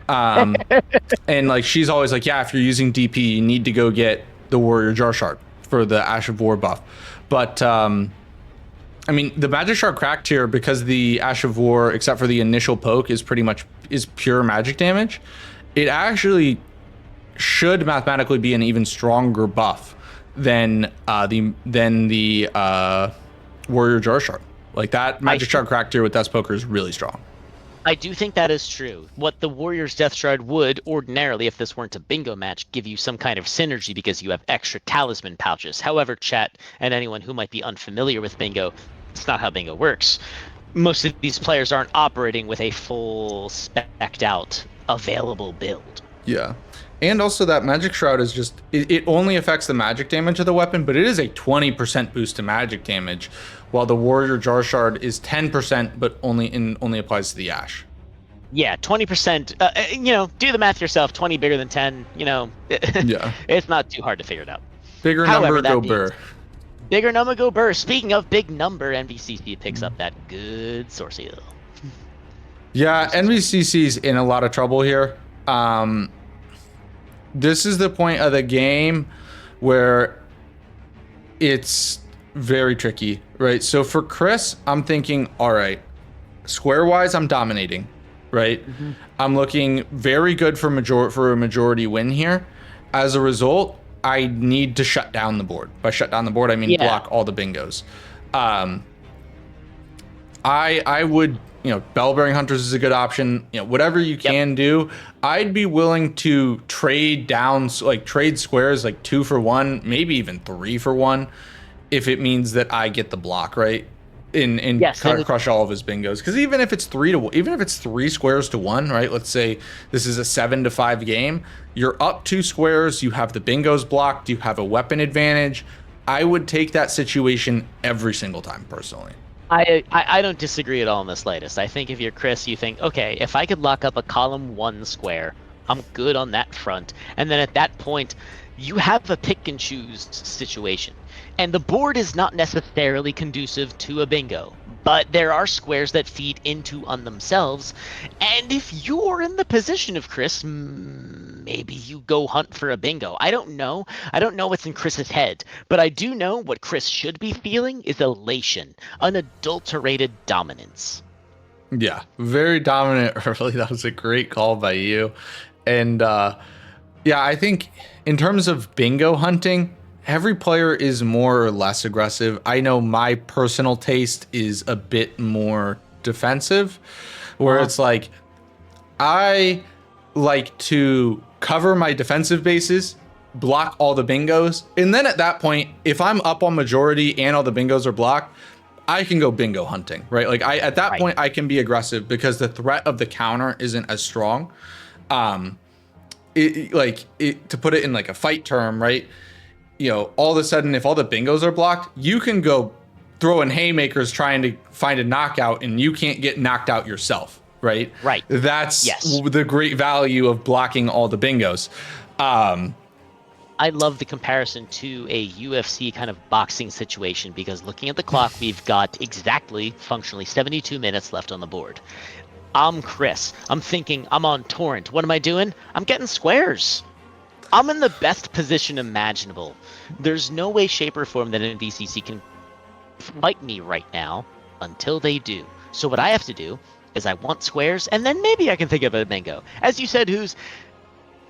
And like she's always like, yeah, if you're using DP, you need to go get the Warrior Jar Shard for the Ash of War buff. But I mean, the Magic Shard cracked here because the Ash of War, except for the initial poke, is pure magic damage. It actually should mathematically be an even stronger buff than the Warrior Jar Shard. Like that Magic Shard cracked here with Death Poker is really strong. I do think that is true. What the Warrior's Death Shard would, ordinarily, if this weren't a bingo match, give you some kind of synergy because you have extra talisman pouches. However, chat, and anyone who might be unfamiliar with bingo, it's not how bingo works. Most of these players aren't operating with a full spec'd out available build. Yeah. And also that Magic Shroud is just, it only affects the magic damage of the weapon, but it is a 20% boost to magic damage, while the Warrior Jar Shard is 10%, but only applies to the Ash. Yeah, 20%, do the math yourself, 20 bigger than 10, yeah. It's not too hard to figure it out. Bigger number, go burr. Bigger number, go burr. Speaking of big number, NVCC picks up that good source heal. Yeah, NVCC's in a lot of trouble here. This is the point of the game where it's very tricky, right? So for Chris, I'm thinking, all right, square-wise, I'm dominating, right? Mm-hmm. I'm looking very good for a majority win here. As a result, I need to shut down the board. By shut down the board, I mean block all the bingos. I would, bell bearing hunters is a good option. Whatever you can do, I'd be willing to trade down, like trade squares like 2 for 1, maybe even 3 for 1, if it means that I get the block right and crush all of his bingos. Because even if it's 3 squares to 1, right? Let's say this is a 7-5 game. You're up 2 squares. You have the bingos blocked. You have a weapon advantage. I would take that situation every single time, personally. I don't disagree at all in the slightest. I think if you're Chris, you think, okay, if I could lock up a column 1 square, I'm good on that front. And then at that point, you have a pick and choose situation. And the board is not necessarily conducive to a bingo, but there are squares that feed into on themselves. And if you're in the position of Chris, maybe you go hunt for a bingo. I don't know. I don't know what's in Chris's head, but I do know what Chris should be feeling is elation, unadulterated dominance. Yeah, very dominant early. That was a great call by you. And I think in terms of bingo hunting, every player is more or less aggressive. I know my personal taste is a bit more defensive, where it's like I like to cover my defensive bases, block all the bingos, and then at that point, if I'm up on majority and all the bingos are blocked, I can go bingo hunting, right? Like at that point, I can be aggressive because the threat of the counter isn't as strong. To put it in like a fight term, right? All of a sudden, if all the bingos are blocked, you can go throwing haymakers trying to find a knockout, and you can't get knocked out yourself, right? Right. That's the great value of blocking all the bingos. I love the comparison to a UFC kind of boxing situation, because looking at the clock, we've got exactly, functionally, 72 minutes left on the board. I'm Chris. I'm thinking, I'm on torrent. What am I doing? I'm getting squares. I'm in the best position imaginable. There's no way, shape, or form that NVCC can fight me right now until they do. So what I have to do is I want squares, and then maybe I can think of a bingo. As you said,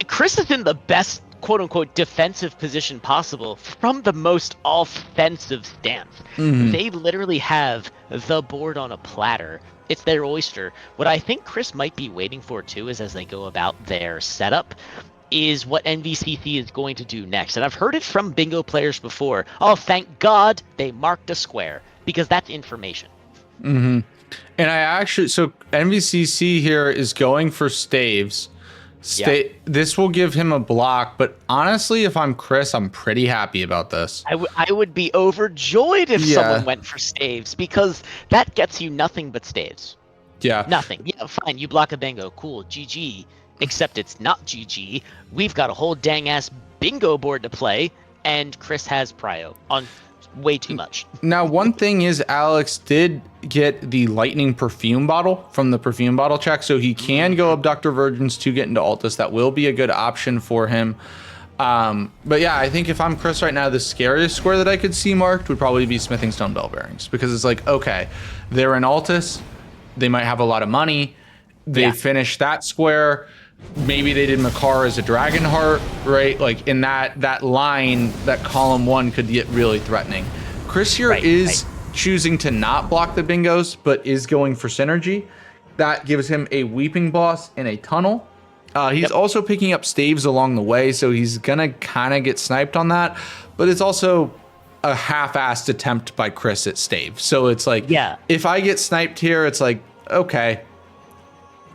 Chris is in the best, quote-unquote, defensive position possible from the most offensive stance. Mm-hmm. They literally have the board on a platter. It's their oyster. What I think Chris might be waiting for, too, is as they go about their setup, is what NVCC is going to do next. And I've heard it from bingo players before. Oh, thank God they marked a square, because that's information. Mm-hmm. And so NVCC here is going for staves. This will give him a block, but honestly, if I'm Chris, I'm pretty happy about this. I would be overjoyed if someone went for staves, because that gets you nothing but staves. Yeah. Nothing. Yeah, fine. You block a bingo. Cool. GG. Except it's not GG. We've got a whole dang-ass bingo board to play, and Chris has prio on way too much. Now, one thing is Alex did get the lightning perfume bottle from the perfume bottle check, so he can go Abductor Virgins to get into Altus. That will be a good option for him. But yeah, I think if I'm Chris right now, the scariest square that I could see marked would probably be Smithing Stone Bell Bearings, because it's like, okay, they're in Altus. They might have a lot of money. They finished that square. Maybe they did Makar as a Dragon Heart, right? Like in that line, that column 1 could get really threatening. Chris here is choosing to not block the bingos, but is going for synergy. That gives him a Weeping Boss and a Tunnel. He's also picking up staves along the way, so he's gonna kind of get sniped on that. But it's also a half-assed attempt by Chris at stave. So it's like, if I get sniped here, it's like, okay.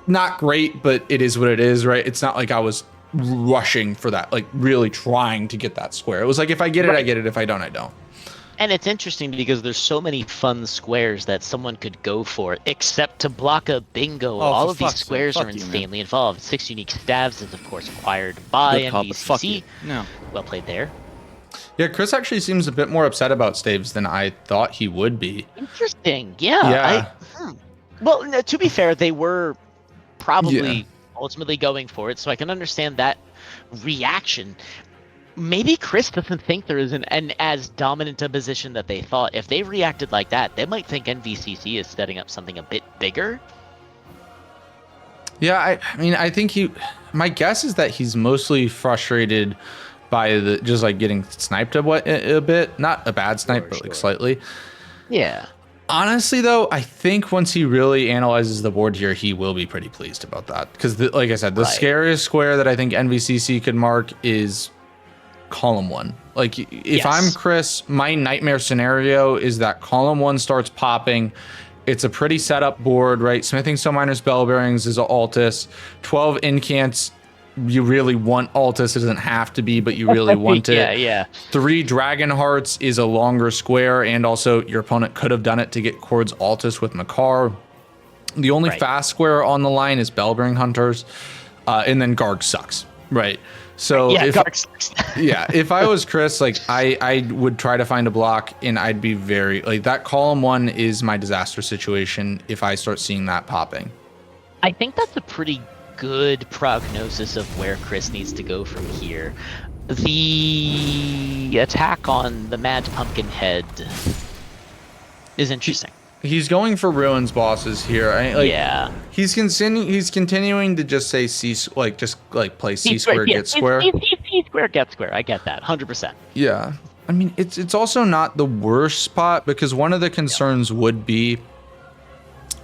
Not great, but it is what it is, right? It's not like I was rushing for that, like really trying to get that square. It was like, if I get it, I get it. If I don't, I don't. And it's interesting because there's so many fun squares that someone could go for, except to block a bingo. All of these squares are insanely involved. 6 unique staves is, of course, acquired by NVCC. No. Well played there. Yeah, Chris actually seems a bit more upset about staves than I thought he would be. Interesting. Yeah. Well, to be fair, they were probably ultimately going for it, so I can understand that reaction. Maybe Chris doesn't think there is an as dominant a position that they thought. If they reacted like that, they might think NVCC is setting up something a bit bigger. Yeah, I mean, I think my guess is that he's mostly frustrated by just like getting sniped a bit. Not a bad snipe, but like slightly. Yeah. Honestly, though, I think once he really analyzes the board here, he will be pretty pleased about that. Because, like I said, the scariest square that I think NVCC could mark is column 1. Like, if I'm Chris, my nightmare scenario is that column 1 starts popping. It's a pretty set up board, right? Smithing Stone Miners Bell Bearings is an Altus. 12 Incants, you really want Altus. It doesn't have to be, but you really want it. Yeah. 3 Dragon Hearts is a longer square, and also your opponent could have done it to get Chord's Altus with Makar. The only fast square on the line is Bell Bearing Hunters, and then Garg sucks, right? So Garg sucks. if I was Chris, like I would try to find a block, and I'd be very like that. Column 1 is my disaster situation if I start seeing that popping. I think that's a pretty good prognosis of where Chris needs to go from here. The attack on the Mad Pumpkinhead is interesting. He's going for ruins bosses here. He's continuing to just say play C square get square. C square get square. I get that 100%. Yeah, I mean it's also not the worst spot, because one of the concerns would be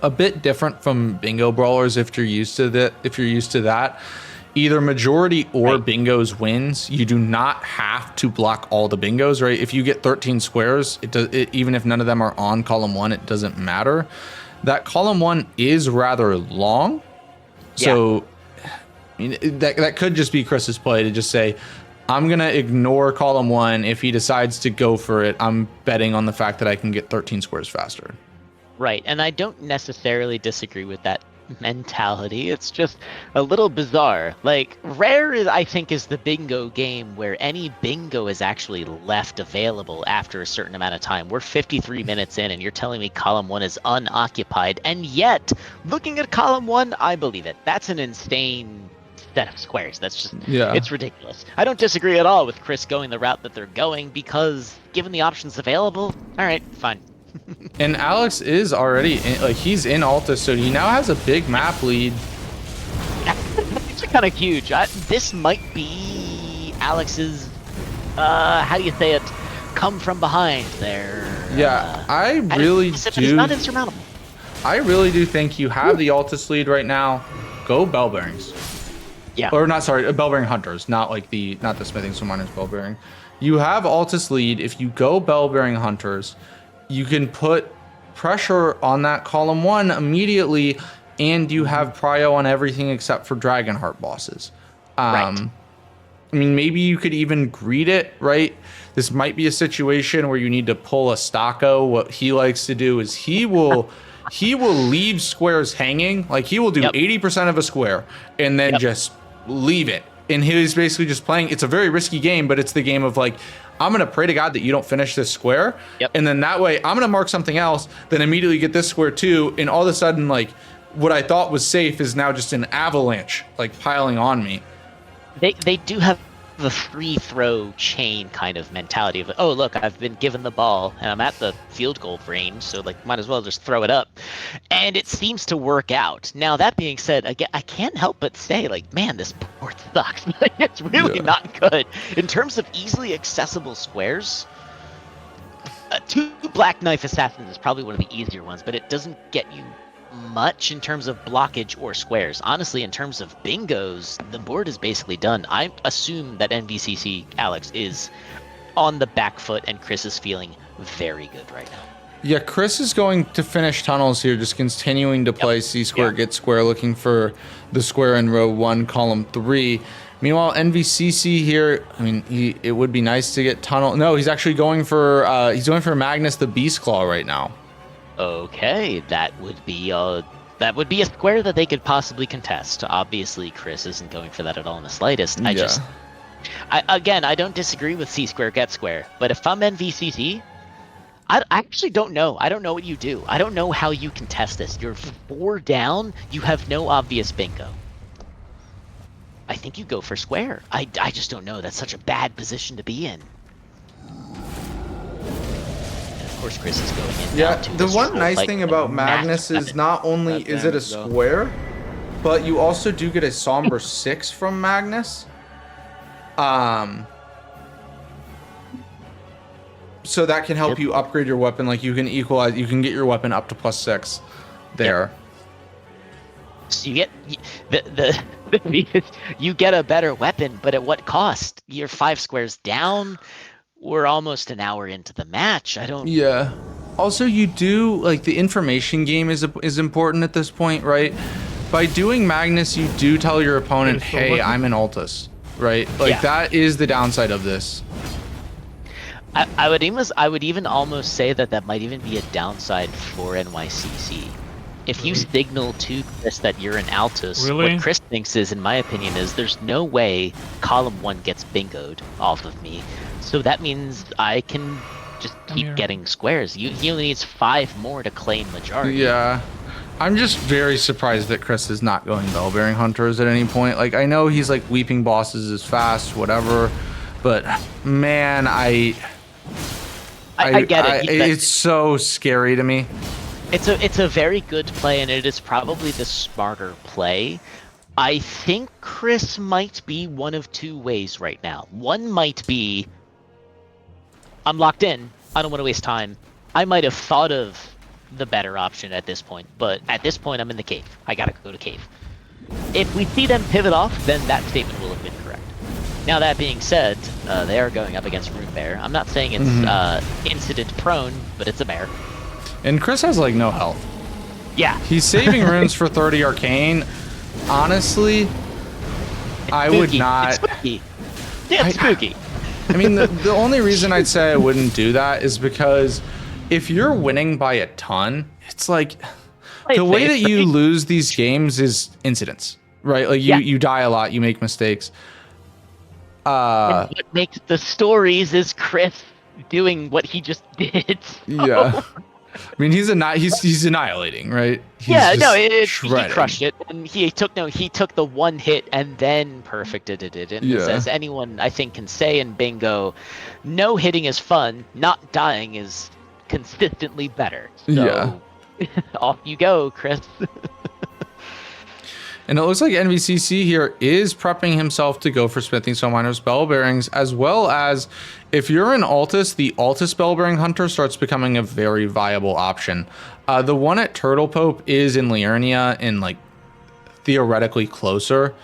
a bit different from bingo brawlers if you're used to that. Either majority or bingos wins. You do not have to block all the bingos, right? If you get 13 squares, even if none of them are on column 1, it doesn't matter. That column 1 is rather long. So I mean, that could just be Chris's play to just say, I'm going to ignore column 1. If he decides to go for it, I'm betting on the fact that I can get 13 squares faster. Right, and I don't necessarily disagree with that mentality. It's just a little bizarre. Like, rare I think is the bingo game where any bingo is actually left available after a certain amount of time. We're 53 minutes in and you're telling me column 1 is unoccupied, and yet looking at column 1, I believe it. That's an insane set of squares. That's just it's ridiculous. I don't disagree at all with Chris going the route that they're going, because given the options available, all right, fine. And Alex is already he's in Altus, so he now has a big map lead. It's kind of huge. This might be Alex's how do you say it, come from behind there. I really do. It's not insurmountable. I really do think you have the Altus lead right now. Go Bell Bearings. Or not, sorry, Bell Bearing Hunters, not the Smithing Stone Miners Bell Bearing. You have Altus lead. If you go Bell Bearing Hunters, you can put pressure on that column 1 immediately, and you have prio on everything except for Dragonheart bosses. I mean, maybe you could even greet it, right? This might be a situation where you need to pull a Stocko. What he likes to do is he will leave squares hanging. Like, he will do 80% of a square and then just leave it. And he's basically just playing. It's a very risky game, but it's the game of like, I'm going to pray to God that you don't finish this square. And then that way I'm going to mark something else, then immediately get this square too. And all of a sudden, like, what I thought was safe is now just an avalanche, like, piling on me. They do have the free throw chain kind of mentality of, oh, look, I've been given the ball and I'm at the field goal range, so like might as well just throw it up. And it seems to work out. Now, that being said, again, I can't help but say, like, man, this board sucks. It's really not good. In terms of easily accessible squares, 2 Black Knife Assassins is probably one of the easier ones, but it doesn't get you much in terms of blockage or squares. Honestly, in terms of bingos, the board is basically done. I assume that NVCC Alex is on the back foot and Chris is feeling very good right now. Yeah, Chris is going to finish tunnels here, just continuing to play C square, get square, looking for the square in row 1, column 3. Meanwhile, NVCC here, I mean, it would be nice to get tunnel. No, he's actually going for Magnus the Beast Claw right now. Okay, that would be a square that they could possibly contest. Obviously, Chris isn't going for that at all in the slightest. I don't disagree with C square get square, but if I'm NVCC, I actually don't know. I don't know what you do. I don't know how you contest this. You're 4 down. You have no obvious bingo. I think you go for square. I just don't know. That's such a bad position to be in. Of course, Chris is going in. Yeah, the one nice thing about Magnus is not only is it a square, but you also do get a somber 6 from So that can help Yep. you upgrade your weapon. Like you can equalize, you can get your weapon up to +6 there. So you get the thing is, you get a better weapon, but at what cost? You're 5 squares down. We're almost an hour into the match. I don't. Yeah. Also, you do like the information game is important at this point, right? By doing Magnus, you do tell your opponent, Okay, so "Hey, what- I'm an Altus," right? Like Yeah. that is the downside of this. I would even almost say that might even be a downside for NYCC. If you Really? signal to Chris that you're an Altus, Really? what Chris thinks is, in my opinion, is there's no way column 1 gets bingoed off of me. So that means I can just keep here. getting squares. He only needs 5 more to claim majority. Yeah. I'm just very surprised that Chris is not going Bellbearing Hunters at any point. Like I know he's like weeping bosses is fast, whatever, but man, I get it. it's so scary to me. It's a very good play, and it is probably the smarter play. I think Chris might be one of 2 ways right now. One might be, I'm locked in. I don't want to waste time. I might have thought of the better option at this point, but at this point I'm in the cave. I gotta go to cave. If we see them pivot off, then that statement will have been correct. Now that being said, they are going up against Rune Bear. I'm not saying it's incident prone, but it's a bear. And Chris has like no health. Yeah. He's saving runes for 30 arcane. Honestly, I would Spooky. not. It's spooky. Yeah, it's spooky. I mean, the only reason I'd say I wouldn't do that is because if you're winning by a ton, it's like the way that you lose these games is incidents, right? Like you die a lot, you make mistakes. And what makes the stories is Chris doing what he just did. Yeah. I mean, he's annihilating, right? He's Yeah, no, just he shredding. crushed it, and he took the one hit and then perfected it. And Yeah. as anyone I think can say in bingo, no hitting is fun. Not dying is consistently better. So, Yeah. off you go, Chris. And it looks like NVCC here is prepping himself to go for Smithing Stone Miner's Bell Bearings, as well as if you're an Altus, the Altus Bell Bearing Hunter starts becoming a very viable option. The one at Turtle Pope is in Liurnia and like theoretically closer,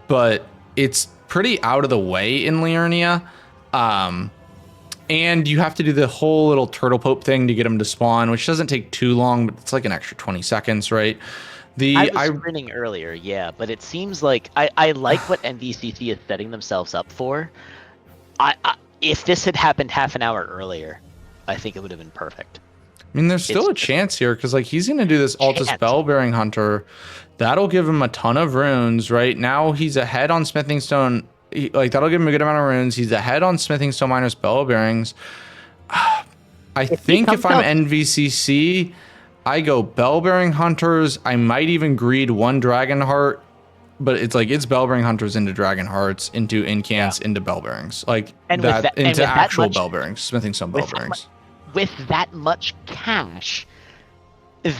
but it's pretty out of the way in Liurnia. And you have to do the whole little Turtle Pope thing to get him to spawn, which doesn't take too long, but it's like an extra 20 seconds, right? I was sprinting earlier, yeah, but it seems like I like what NVCC is setting themselves up for. If this had happened half an hour earlier, I think it would have been perfect. I mean, there's still a chance here because like he's gonna do this Altus Bellbearing Hunter. That'll give him a ton of runes. Right now he's ahead on Smithing Stone. Like that'll give him a good amount of runes. He's ahead on Smithing Stone Miner's Bell Bearings. I think if I'm NVCC, I go Bell Bearing Hunters. I might even greed 1 Dragon Heart, but it's like it's Bell Bearing Hunters into Dragon Hearts, into Incants, into Bell Bearings. Like And that into that actual much- Bell Bearings, Smithing Stone Bell Bearings. With that much cash,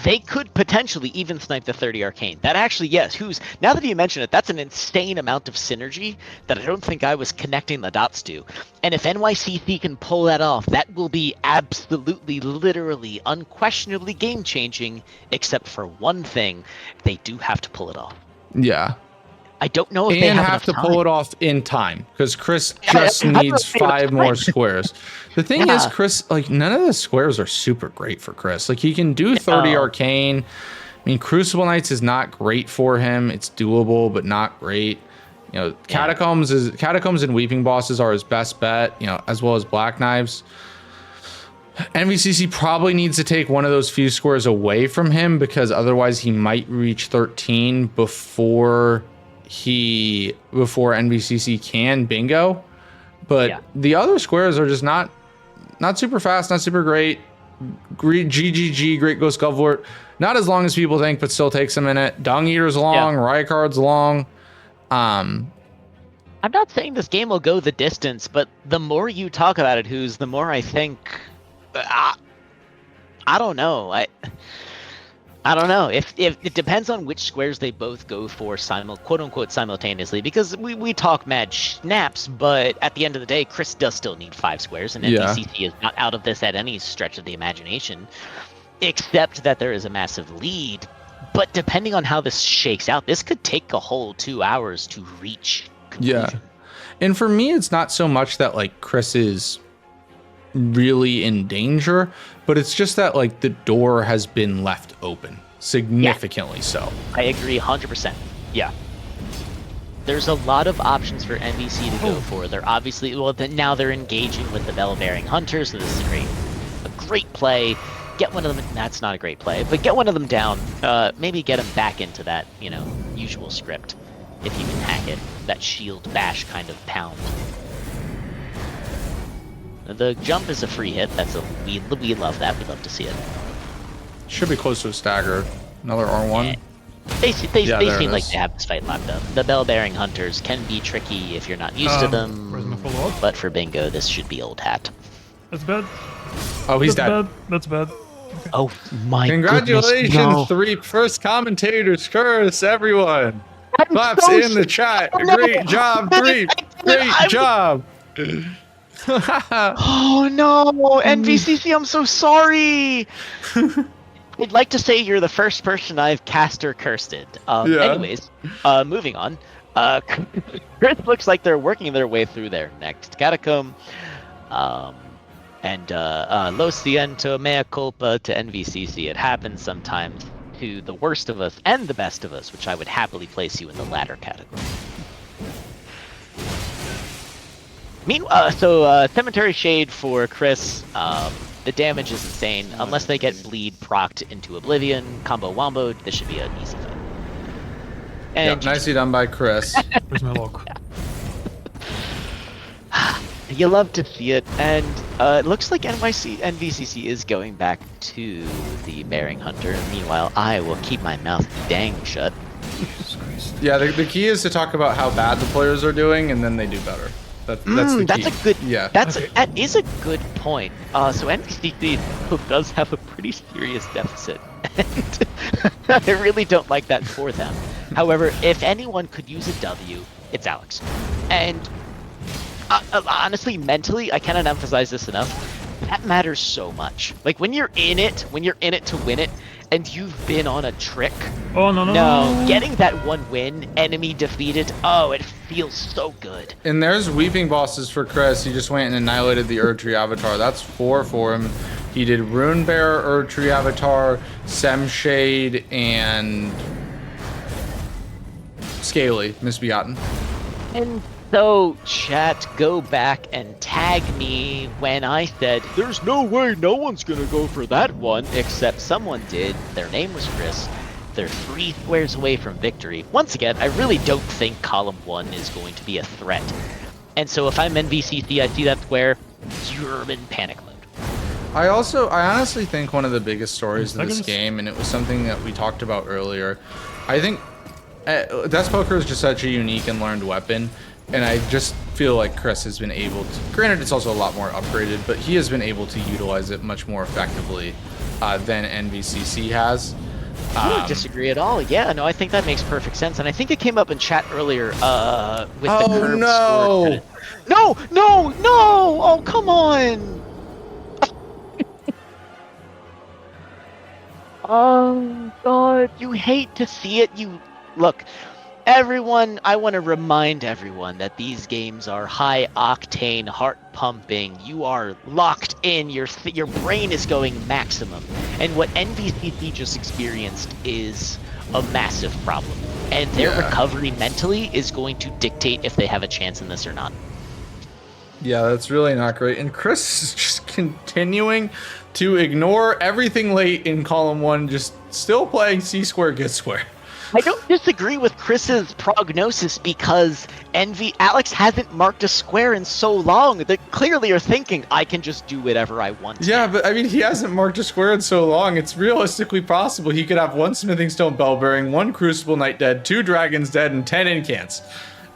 they could potentially even snipe the 30 arcane. That actually, yes, now that you mention it, that's an insane amount of synergy that I don't think I was connecting the dots to. And if NYCC can pull that off, that will be absolutely, literally, unquestionably game-changing, except for one thing, they do have to pull it off. Yeah. I don't know if they And have have to enough pull time. it off in time because Chris just needs 5 more squares. The thing is, Chris, like none of the squares are super great for Chris. Like he can do 30 arcane. I mean, Crucible Knights is not great for him. It's doable, but not great. You know, Catacombs and Weeping Bosses are his best bet. You know, as well as Black Knives. NVCC probably needs to take one of those few squares away from him because otherwise he might reach 13 before NVCC can bingo. But the other squares are just not super fast, not super great. GGG, Great Ghost Gulvort, not as long as people think, but still takes a minute. Dung Eater's long, Rykard's long. I'm not saying this game will go the distance, but the more you talk about it, the more I think... I don't know. I don't know if it depends on which squares they both go for quote unquote simultaneously, because we talk mad snaps, but at the end of the day, Chris does still need 5 squares, and Yeah. NVCC is not out of this at any stretch of the imagination, except that there is a massive lead. But depending on how this shakes out, this could take a whole 2 hours to reach conclusion. And for me, it's not so much that like Chris is really in danger, but it's just that like the door has been left open, significantly so. I agree 100%. Yeah. There's a lot of options for NVC to go for. They're obviously, now they're engaging with the bell-bearing hunters, so this is a great play. Get one of them, that's not a great play, but get one of them down, maybe get them back into that, usual script, if you can hack it, that shield bash kind of pound. The jump is a free hit, we love that, we love to see it. Should be close to a stagger. Another R1. They seem like is. they have this fight locked up. The bell-bearing hunters can be tricky if you're not used to Where's my them, follow-up? but for bingo, this should be old hat. That's bad. Oh, he's That's dead. bad. That's bad. Oh my Congratulations, goodness, no. 3 first commentators, Curse, everyone. I'm Claps so in the chat. Oh, no. Great job, 3. Great job. Oh no, NVCC, I'm so sorry. I'd like to say you're the first person I've cast or cursed. Anyways, moving on. Chris looks like they're working their way through their next catacomb. Lo siento, mea culpa to NVCC. It happens sometimes to the worst of us and the best of us, which I would happily place you in the latter category. Meanwhile, Cemetery Shade for Chris. The damage is insane. Unless they get bleed procced into Oblivion, combo wombo, this should be an easy fight. And Nicely done by Chris. Where's my lock? you love to see it, and it looks like NVCC is going back to the Bearing Hunter. Meanwhile, I will keep my mouth dang shut. Jesus Christ. Yeah, the key is to talk about how bad the players are doing, and then they do better. That's the key. That's a good. Yeah. That is a good point. So NVCC does have a pretty serious deficit, and I really don't like that for them. However, if anyone could use a W, it's Alex. And honestly, mentally, I cannot emphasize this enough. That matters so much. Like when you're in it to win it, and you've been on a trick. Oh, no. Getting that one win, enemy defeated, it feels so good. And there's weeping bosses for Chris. He just went and annihilated the Erdtree Avatar. That's 4 for him. He did Rune Bear, Erdtree Avatar, Semshade, and Scaly, Misbegotten. And so, chat, go back and tag me when I said, there's no way no one's gonna go for that one, except someone did. Their name was Chris. They're 3 squares away from victory. Once again, I really don't think column 1 is going to be a threat. And so if I'm NVCC, I see that square, you're in panic mode. I honestly think one of the biggest stories of this game, and it was something that we talked about earlier, I think Death Poker is just such a unique and learned weapon, and I just feel like Chris has been able to, granted it's also a lot more upgraded, but he has been able to utilize it much more effectively than NVCC has. I don't disagree at all. Yeah, no, I think that makes perfect sense, and I think it came up in chat earlier with the curved no! Sword. No! Oh, come on! Oh, God, you hate to see it. Look, everyone, I want to remind everyone that these games are high-octane, heart-pumping. You are locked in. Your brain is going maximum. And what NVCC just experienced is a massive problem. And their recovery mentally is going to dictate if they have a chance in this or not. Yeah, that's really not great. And Chris is just continuing to ignore everything late in column 1, just still playing C square, get square. I don't disagree with Chris's prognosis because Alex hasn't marked a square in so long. They clearly are thinking, I can just do whatever I want. Yeah, but I mean, he hasn't marked a square in so long. It's realistically possible he could have 1 Smithing Stone Bell Bearing, 1 Crucible Knight dead, 2 Dragons dead, and 10 incants.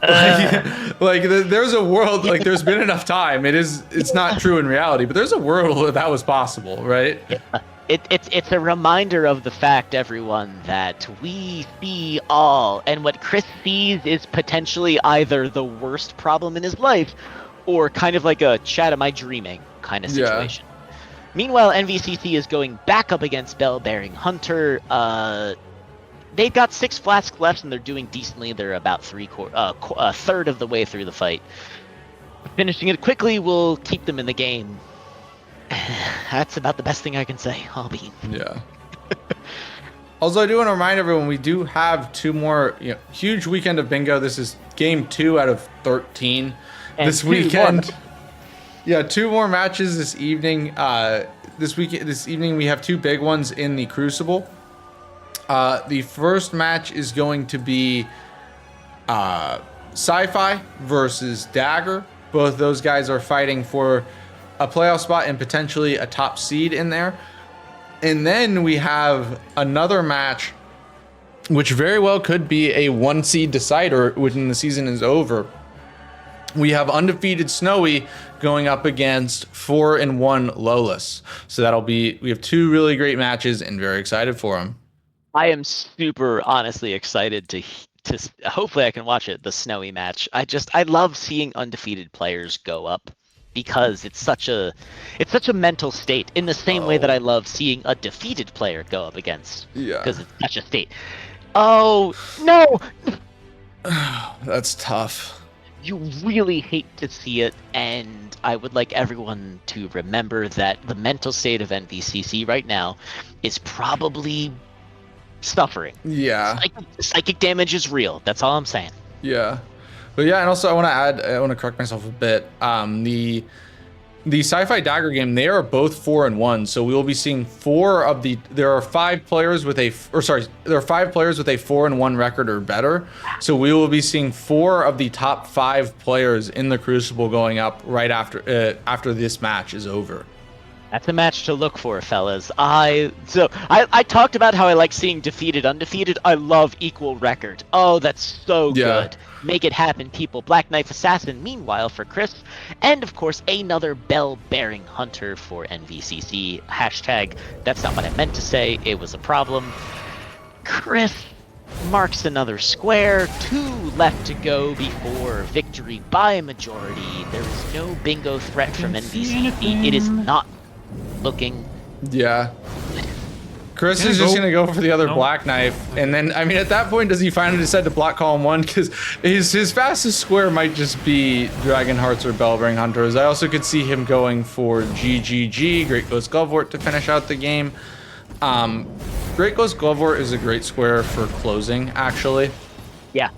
There's a world, like there's been enough time. It's not true in reality, but there's a world that was possible, right? It's a reminder of the fact, everyone, that we see all, and what Chris sees is potentially either the worst problem in his life, or kind of like a "Chad, am I dreaming?" kind of situation. Meanwhile, NVCC is going back up against Bell-Bearing Hunter. They've got 6 flasks left, and they're doing decently. They're about a third of the way through the fight. Finishing it quickly will keep them in the game. That's about the best thing I can say, Hobby. Yeah. Also, I do want to remind everyone we do have 2 more, huge weekend of bingo. This is game 2 out of 13 And this 2 weekend. more. Yeah, 2 more matches this evening. This evening we have 2 big ones in the Crucible. The first match is going to be Sci-Fi versus Dagger. Both those guys are fighting for a playoff spot and potentially a top seed in there. And then we have another match, which very well could be a 1 seed decider when the season is over. We have undefeated Snowy going up against 4-1 Lowless. So we have 2 really great matches and very excited for them. I am super honestly excited to hopefully I can watch it, the Snowy match. I love seeing undefeated players go up, because it's such a mental state, in the same way that I love seeing a defeated player go up against. Yeah. Because it's such a state. Oh no! That's tough. You really hate to see it, and I would like everyone to remember that the mental state of NVCC right now is probably suffering. Yeah. Psychic damage is real. That's all I'm saying. Yeah. But yeah, and also I want to correct myself a bit. The Sci-Fi Dagger game, they are both 4-1, so we will be seeing there are 5 players with a 4-1 record or better. So we will be seeing 4 of the top 5 players in the Crucible going up right after this match is over. That's a match to look for, fellas. I talked about how I like seeing defeated, undefeated. I love equal record. Oh, that's so good. Make it happen, people. Black Knife Assassin, meanwhile, for Chris. And, of course, another Bell-Bearing Hunter for NVCC. Hashtag, that's not what I meant to say. It was a problem. Chris marks another square. 2 left to go before victory by majority. There is no bingo threat from NVCC. It is not looking. Yeah. Chris is just gonna go for the other Black Knife, and then at that point, does he finally decide to block column 1? Because his fastest square might just be Dragon Hearts or Bell-Bearing Hunters. I also could see him going for GGG, Great Ghost Glovewort, to finish out the game. Great Ghost Glovewort is a great square for closing, actually. Yeah.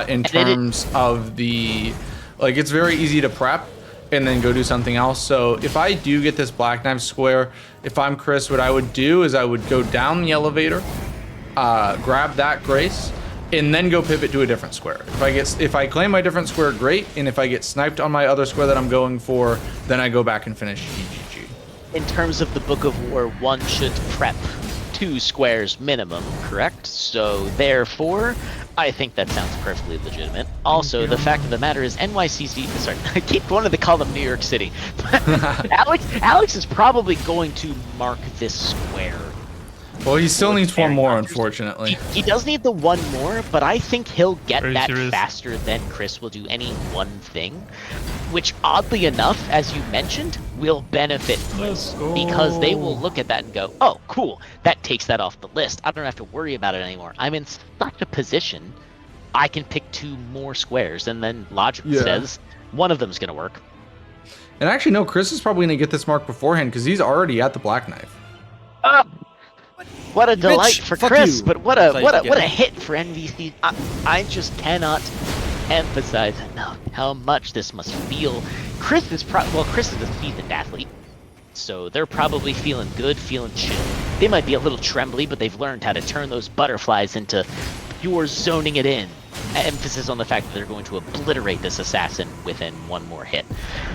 In terms of it's very easy to prep and then go do something else. So if I do get this Black Knife square, if I'm Chris, what I would do is I would go down the elevator, grab that Grace, and then go pivot to a different square. If I claim my different square, great, and if I get sniped on my other square that I'm going for, then I go back and finish GGG. In terms of the Book of War, one should prep 2 squares minimum, correct? So therefore, I think that sounds perfectly legitimate. Also, the fact of the matter is NYCC, sorry, I keep wanting to call them New York City. Alex is probably going to mark this square. Well, he still needs 1 more, unfortunately. He does need the 1 more, but I think he'll get that serious. faster than Chris will do any one thing, which oddly enough, as you mentioned, will benefit Chris, because they will look at that and go, oh, cool, that takes that off the list. I don't have to worry about it anymore. I'm in such a position, I can pick 2 more squares, and then logic says one of them's going to work. And actually, no, Chris is probably going to get this mark beforehand because he's already at the Black Knife. What a delight for Chris, you. but what a hit for NVC. I just cannot emphasize enough how much this must feel. Chris is a seasoned athlete, so they're probably feeling good, feeling chill. They might be a little trembly, but they've learned how to turn those butterflies into pure zoning it in. Emphasis on the fact that they're going to obliterate this assassin within 1 more hit.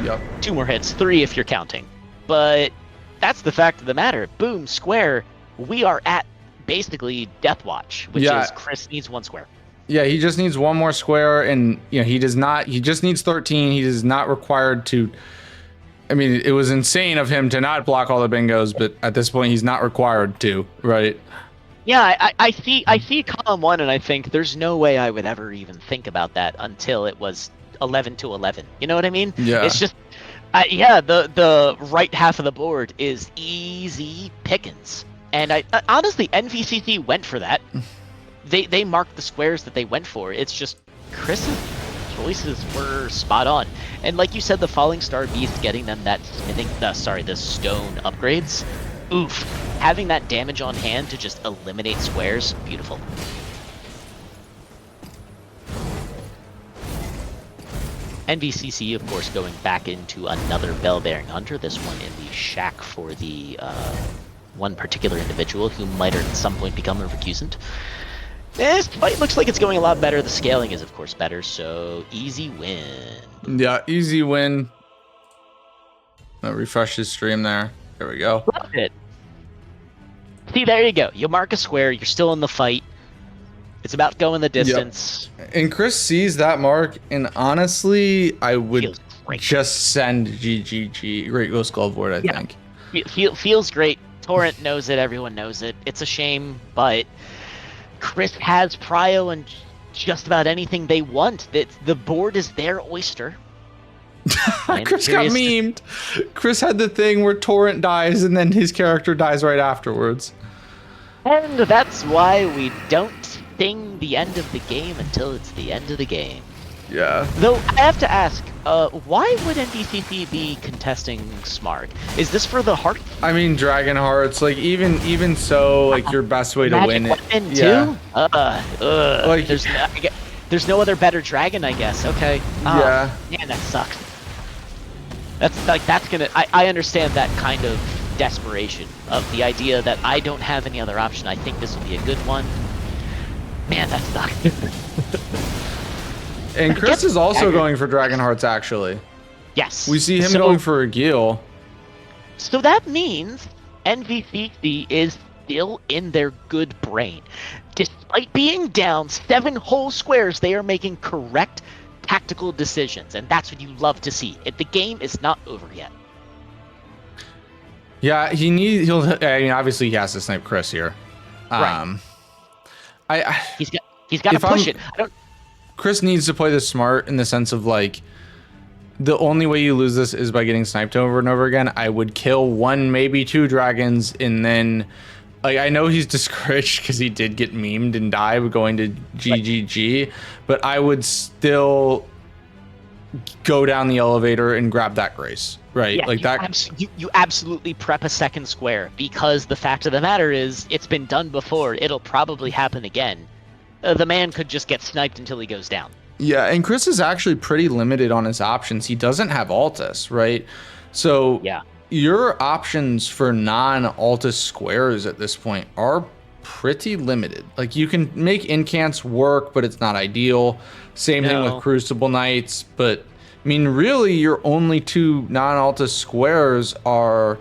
Yep. 2 more hits, 3 if you're counting. But that's the fact of the matter. Boom, square. We are at basically Death Watch, which is Chris needs 1 square. Yeah, he just needs 1 more square, and he just needs 13. He is not required to I mean, it was insane of him to not block all the bingos, but at this point, he's not required to, right? Yeah, I see column 1, and I think there's no way I would ever even think about that until it was 11 to 11. You know what I mean? Yeah. It's just, yeah, the right half of the board is easy pickings, and I honestly NVCC went for that. They marked the squares that they went for. It's just Chris's choices were spot on, and like you said, the Falling Star Beast getting them that the stone upgrades. Oof. Having that damage on hand to just eliminate squares, beautiful. NVCC, of course, going back into another Bell-Bearing Hunter, this one in the shack for the one particular individual who might at some point become a recusant. This fight looks like it's going a lot better. The scaling is, of course, better, so easy win. Yeah, easy win. I'll refresh his stream there. There we go. Love it. See, there you go. You mark a square, you're still in the fight. It's about going the distance. Yep. And Chris sees that mark, and honestly, I would Feels great. just send GGG. Great Ghost Glove I think. Feels great. Torrent knows it, everyone knows it. It's a shame, but Chris has prio and just about anything they want. The board is their oyster. Chris got memed. Chris had the thing where Torrent dies and then his character dies right afterwards. And that's why we don't sing the end of the game until it's the end of the game. Yeah. Though, I have to ask, why would NVCC be contesting Smarg? Is this for the heart? I mean, Dragon Hearts, like, even so, like, your best way to win it. Weapon Yeah. Too? Like, there's no other better dragon, I guess. Okay. Yeah. Man, that sucks. That's gonna. I understand that kind of desperation of the idea that I don't have any other option. I think this will be a good one. Man, that sucks. And Chris is also going for Dragon Hearts, actually. Yes. We see him going for a Gil. So that means NVCC is still in their good brain. Despite being down 7 whole squares, they are making correct tactical decisions, and that's what you love to see. The game is not over yet. Yeah, I mean, obviously he has to snipe Chris here. Right. He's got to push it. Chris needs to play this smart in the sense of, like, the only way you lose this is by getting sniped over and over again. I would kill 1, maybe 2 dragons, and then, like, I know he's discouraged because he did get memed and die going to GGG, but I would still go down the elevator and grab that grace, right? Yeah, like you absolutely prep a second square, because the fact of the matter is it's been done before. It'll probably happen again. The man could just get sniped until he goes down. Yeah, and Chris is actually pretty limited on his options. He doesn't have Altus, right? So yeah, your options for non-Altus squares at this point are pretty limited. Like, you can make incants work, but it's not ideal. Same thing with Crucible Knights. But, I mean, really, your only 2 non-Altus squares are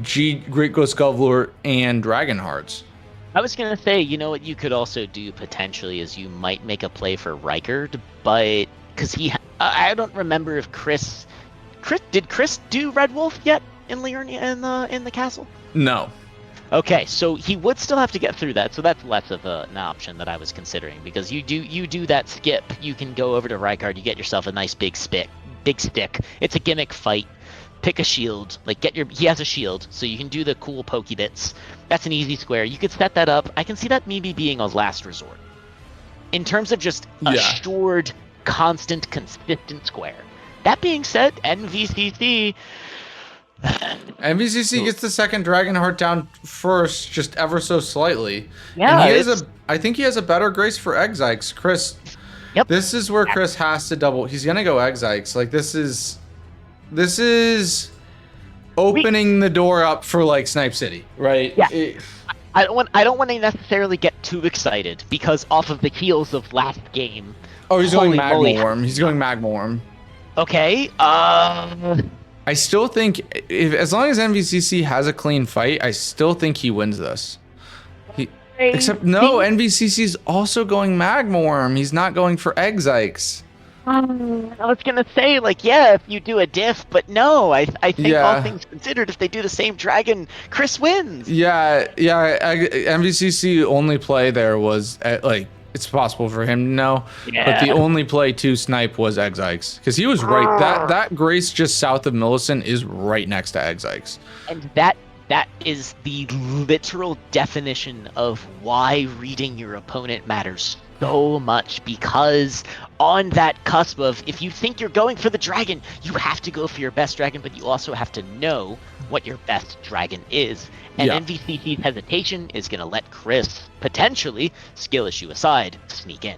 Great Ghost Govlord and Dragon Hearts. I was going to say, you know what you could also do potentially is you might make a play for Rykard, but because I don't remember if Chris did Chris do Red Wolf yet in Liurnia in the castle? No. Okay, so he would still have to get through that, so that's less of an option that I was considering, because you do that skip, you can go over to Rykard, you get yourself a nice big stick. It's a gimmick fight. Pick a shield, like he has a shield, so you can do the cool pokey bits. That's an easy square. You could set that up. I can see that maybe being a last resort. In terms of just assured, constant, consistent square. That being said, NVCC gets the second Dragon Heart down first, just ever so slightly. Yeah, and I think he has a better grace for Exikes. Chris, this is where Chris has to double. He's gonna go Exikes. Like, this is opening the door up for, like, Snipe City, right? Yeah. I don't want to necessarily get too excited, because off of the heels of last game. Oh, he's going Magma Worm. He's going Magma Worm. Okay. I still think as long as NVCC has a clean fight, I still think he wins this. Except no, NVCC is also going Magma Worm. He's not going for Exikes. I was gonna say, like, yeah, if you do a diff, but no, I think all Yeah. things considered, if they do the same dragon, Chris wins. Yeah, MVCC only play there was like it's possible for him to know, but the Yeah. only play to snipe was Exikes because he was right. That Grace just south of Millicent is right next to Exikes. And that is the literal definition of why reading your opponent matters so much, because on that cusp of, if you think you're going for the dragon, you have to go for your best dragon, but you also have to know what your best dragon is. And Yeah. NVCC's hesitation is going to let Chris, potentially, skill issue aside, sneak in.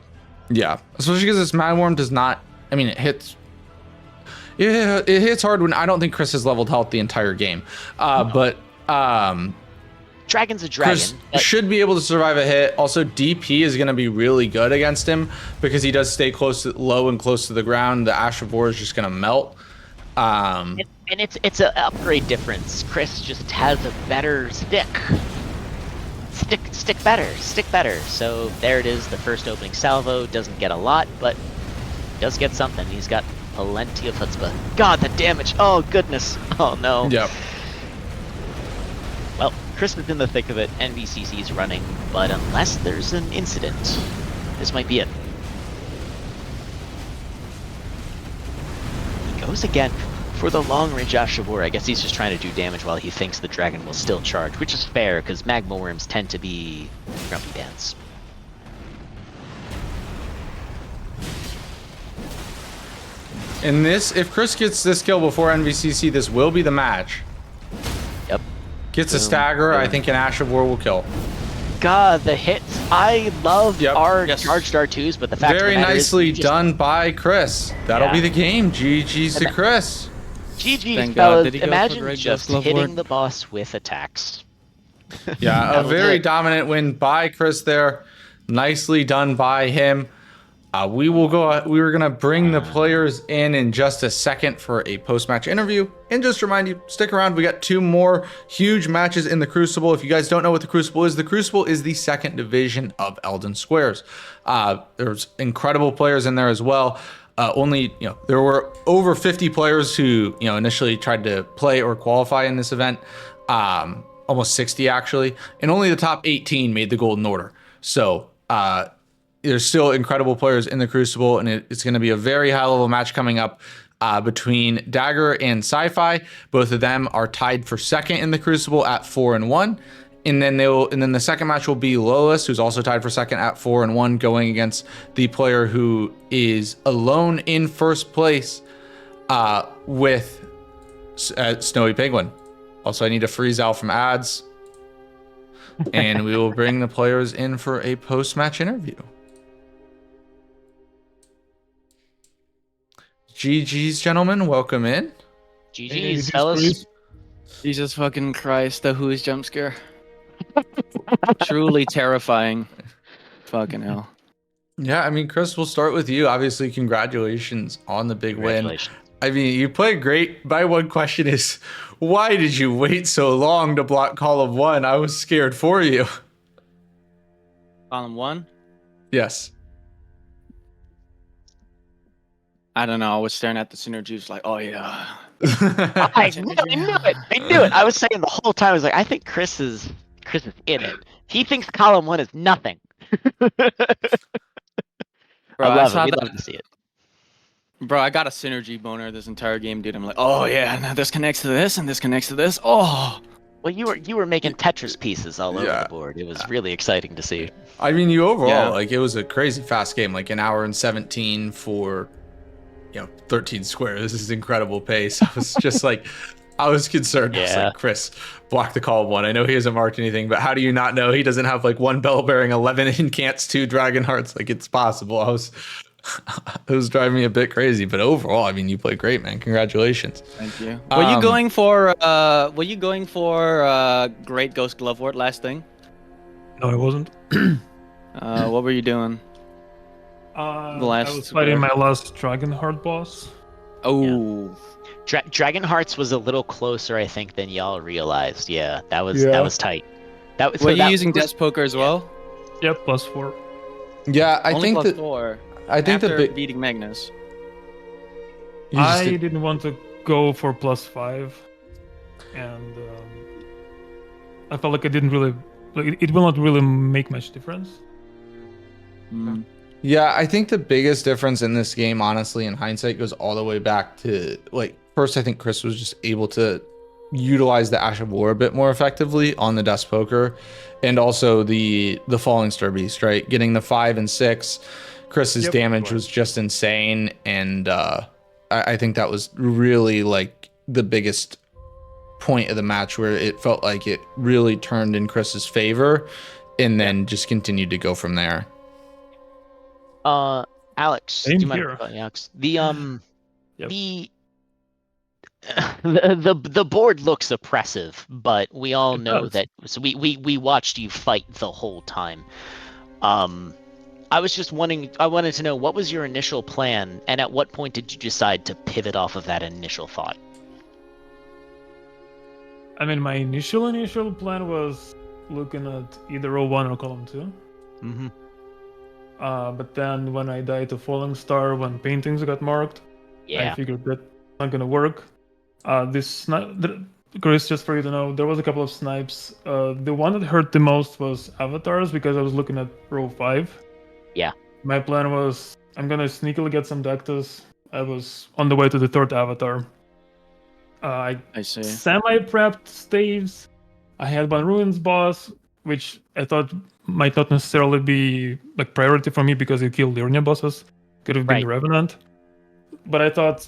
Yeah, especially because this Mad Worm does not. I mean, it hits. Yeah, it hits hard when I don't think Chris has leveled health the entire game, but Dragon's a dragon. Chris but should be able to survive a hit. Also, DP is going to be really good against him because he does stay low and close to the ground. The Ash of War is just going to melt. and it's an upgrade difference. Chris just has a better stick. Stick better. So there it is. The first opening salvo doesn't get a lot, but does get something. He's got plenty of chutzpah. God, the damage! Oh goodness! Oh no! Yep. Well, Chris is in the thick of it. NVCC is running, but unless there's an incident, this might be it. He goes again for the long-range Ash of War. I guess he's just trying to do damage while he thinks the dragon will still charge, which is fair, because magma worms tend to be grumpy pants. In this, if Chris gets this kill before NVCC, this will be the match. Yep. Gets a stagger, I think an Ash of War will kill. God, the hits. I love Yep. our Yes. charged R2s, but the fact Very of the matter nicely is, we just- done by Chris. That'll Yeah. be the game. GG's to And Chris. GG's, Thank God. fellas. Did he go for Imagine Great just Ghost Love hitting Ward? the boss with attacks. Yeah, a That'll do very it. dominant win by Chris there. Nicely done by him. We were gonna bring the players in just a second for a post-match interview. And just to remind you, stick around. We got 2 more huge matches in the Crucible. If you guys don't know what the Crucible is the second division of Elden Squares. There's incredible players in there as well. There were over 50 players who, initially tried to play or qualify in this event. Almost 60 actually, and only the top 18 made the Golden Order. So, there's still incredible players in the Crucible, and it's going to be a very high-level match coming up between Dagger and Sci-Fi. Both of them are tied for second in the Crucible at 4-1, and then the second match will be Lois, who's also tied for second at 4-1, going against the player who is alone in first place with Snowy Penguin. Also, I need to freeze out from ads, and we will bring the players in for a post-match interview. GG's, gentlemen, welcome in. GG's, fellas. Jesus fucking Christ, the Who's jump scare. Truly terrifying. Fucking hell. Yeah, I mean, Chris, we'll start with you. Obviously, congratulations on the big win. Congratulations. I mean, you played great. My one question is, why did you wait so long to block column 1? I was scared for you. Column 1? Yes. I don't know. I was staring at the synergies like, oh yeah. I knew it. I was saying the whole time, I was like, I think Chris is in it. He thinks column 1 is nothing. Bro, I love saw it. We'd that- love to see it. Bro, I got a synergy boner this entire game, dude. I'm like, oh yeah, now this connects to this and this connects to this. Oh. Well, you were making Tetris pieces all over Yeah. the board. It was really exciting to see. I mean, you overall, Yeah. like, it was a crazy fast game, like an hour and 17 for, 13 squares. This is incredible pace. I was just like, I was concerned. I was Yeah. like, Chris, block the call 1. I know he hasn't marked anything, but how do you not know he doesn't have like 1 bell bearing, 11 incants, 2 dragon hearts? Like, it's possible. It was driving me a bit crazy, but overall, I mean, you played great, man. Congratulations. Thank you. Were you going for Great Ghost Glove Ward last thing? No, I wasn't. What were you doing? I last was fighting square. my last Dragon Heart boss. Oh. Dragon Hearts was a little closer, I think, than y'all realized. Yeah, that was tight. That was. Were you that using was- Death Poker as well? Yep, +4. Yeah, I Only think plus that 4. I think after the big beating Magnus. You just I did- didn't want to go for +5, and I felt like I didn't really, like, it will not really make much difference. Mm. Yeah, I think the biggest difference in this game, honestly, in hindsight, goes all the way back to like first. I think Chris was just able to utilize the Ash of War a bit more effectively on the Dust Poker, and also the Falling Star Beast. Right, getting the 5 and 6. Chris's Yep. damage was just insane, and I think that was really like the biggest point of the match where it felt like it really turned in Chris's favor, and then just continued to go from there. Alex, do Same you mind? here. Alex, Yep. the board looks oppressive, but we all It know does. that. So we watched you fight the whole time. I was just wondering. I wanted to know what was your initial plan, and at what point did you decide to pivot off of that initial thought? I mean, my initial plan was looking at either row 1 or column 2. Mm-hmm. But then when I died to Falling Star, when paintings got marked, I Yeah. figured that's not gonna work. Chris, just for you to know, there was a couple of snipes. The one that hurt the most was avatars because I was looking at row 5. Yeah. My plan was I'm gonna sneakily get some Dactus. I was on the way to the 3rd avatar. I I see. semi-prepped staves. I had one ruins boss, which I thought might not necessarily be like priority for me because it killed the Urnia bosses. Could have been Right. the Revenant. But I thought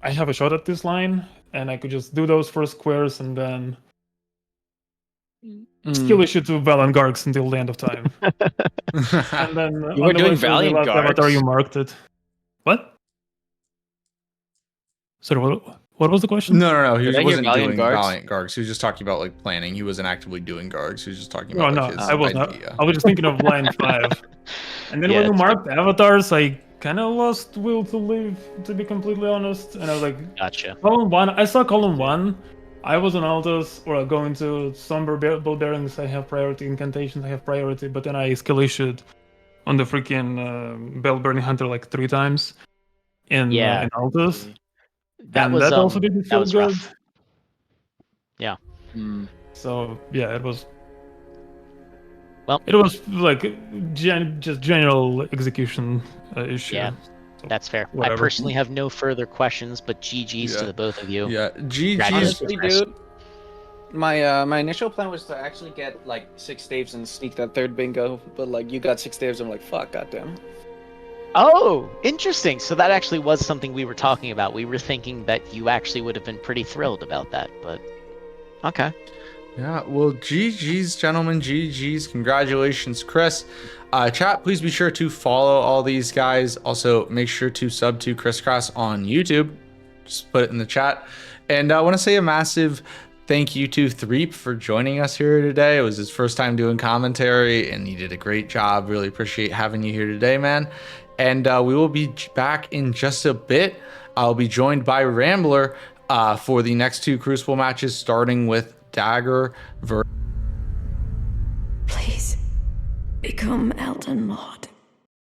I have a shot at this line, and I could just do those first squares and then skill issue to Valiant Gargs until the end of time. And then You on were the doing way to the Valiant last avatar, Gargs? you marked it. What? Sorry, what was the question? No. He Did I hear wasn't Valiant doing Gargs? Valiant Gargs. He was just talking about like planning. He wasn't actively doing Gargs. He was just talking about No, like his I was not. idea. I was just thinking of line 5. And then Yeah, when you it's marked avatars, I kind of lost will to live, to be completely honest. And I was like, Gotcha. column 1, I saw column 1. I was on Altus, or going to Somber Bow Bearings, I have priority. Incantations, I have priority. But then I skill issued on the freaking Bell Burning Hunter like 3 times in Altus. That And was that also didn't feel good. rough. Yeah. Mm. So yeah, it was. Well- it was like just general execution issue. Yeah. So, That's fair. I whatever. personally have no further questions, but GG's to Yeah. the both of you. Yeah, GG's. Congratulations. Honestly, dude, my initial plan was to actually get like 6 staves and sneak that 3rd bingo, but like you got 6 staves, I'm like, fuck, goddamn. Oh, interesting. So that actually was something we were talking about. We were thinking that you actually would have been pretty thrilled about that, but okay. Yeah, well, GG's, gentlemen, GG's. Congratulations, Chris. Chat, please be sure to follow all these guys. Also, make sure to sub to Chris Cross on YouTube. Just put it in the chat. And I want to say a massive thank you to Threep for joining us here today. It was his first time doing commentary, and he did a great job. Really appreciate having you here today, man. And we will be back in just a bit. I'll be joined by Rambler for the next 2 Crucible matches, starting with Dagger versus Please become Elden Lord.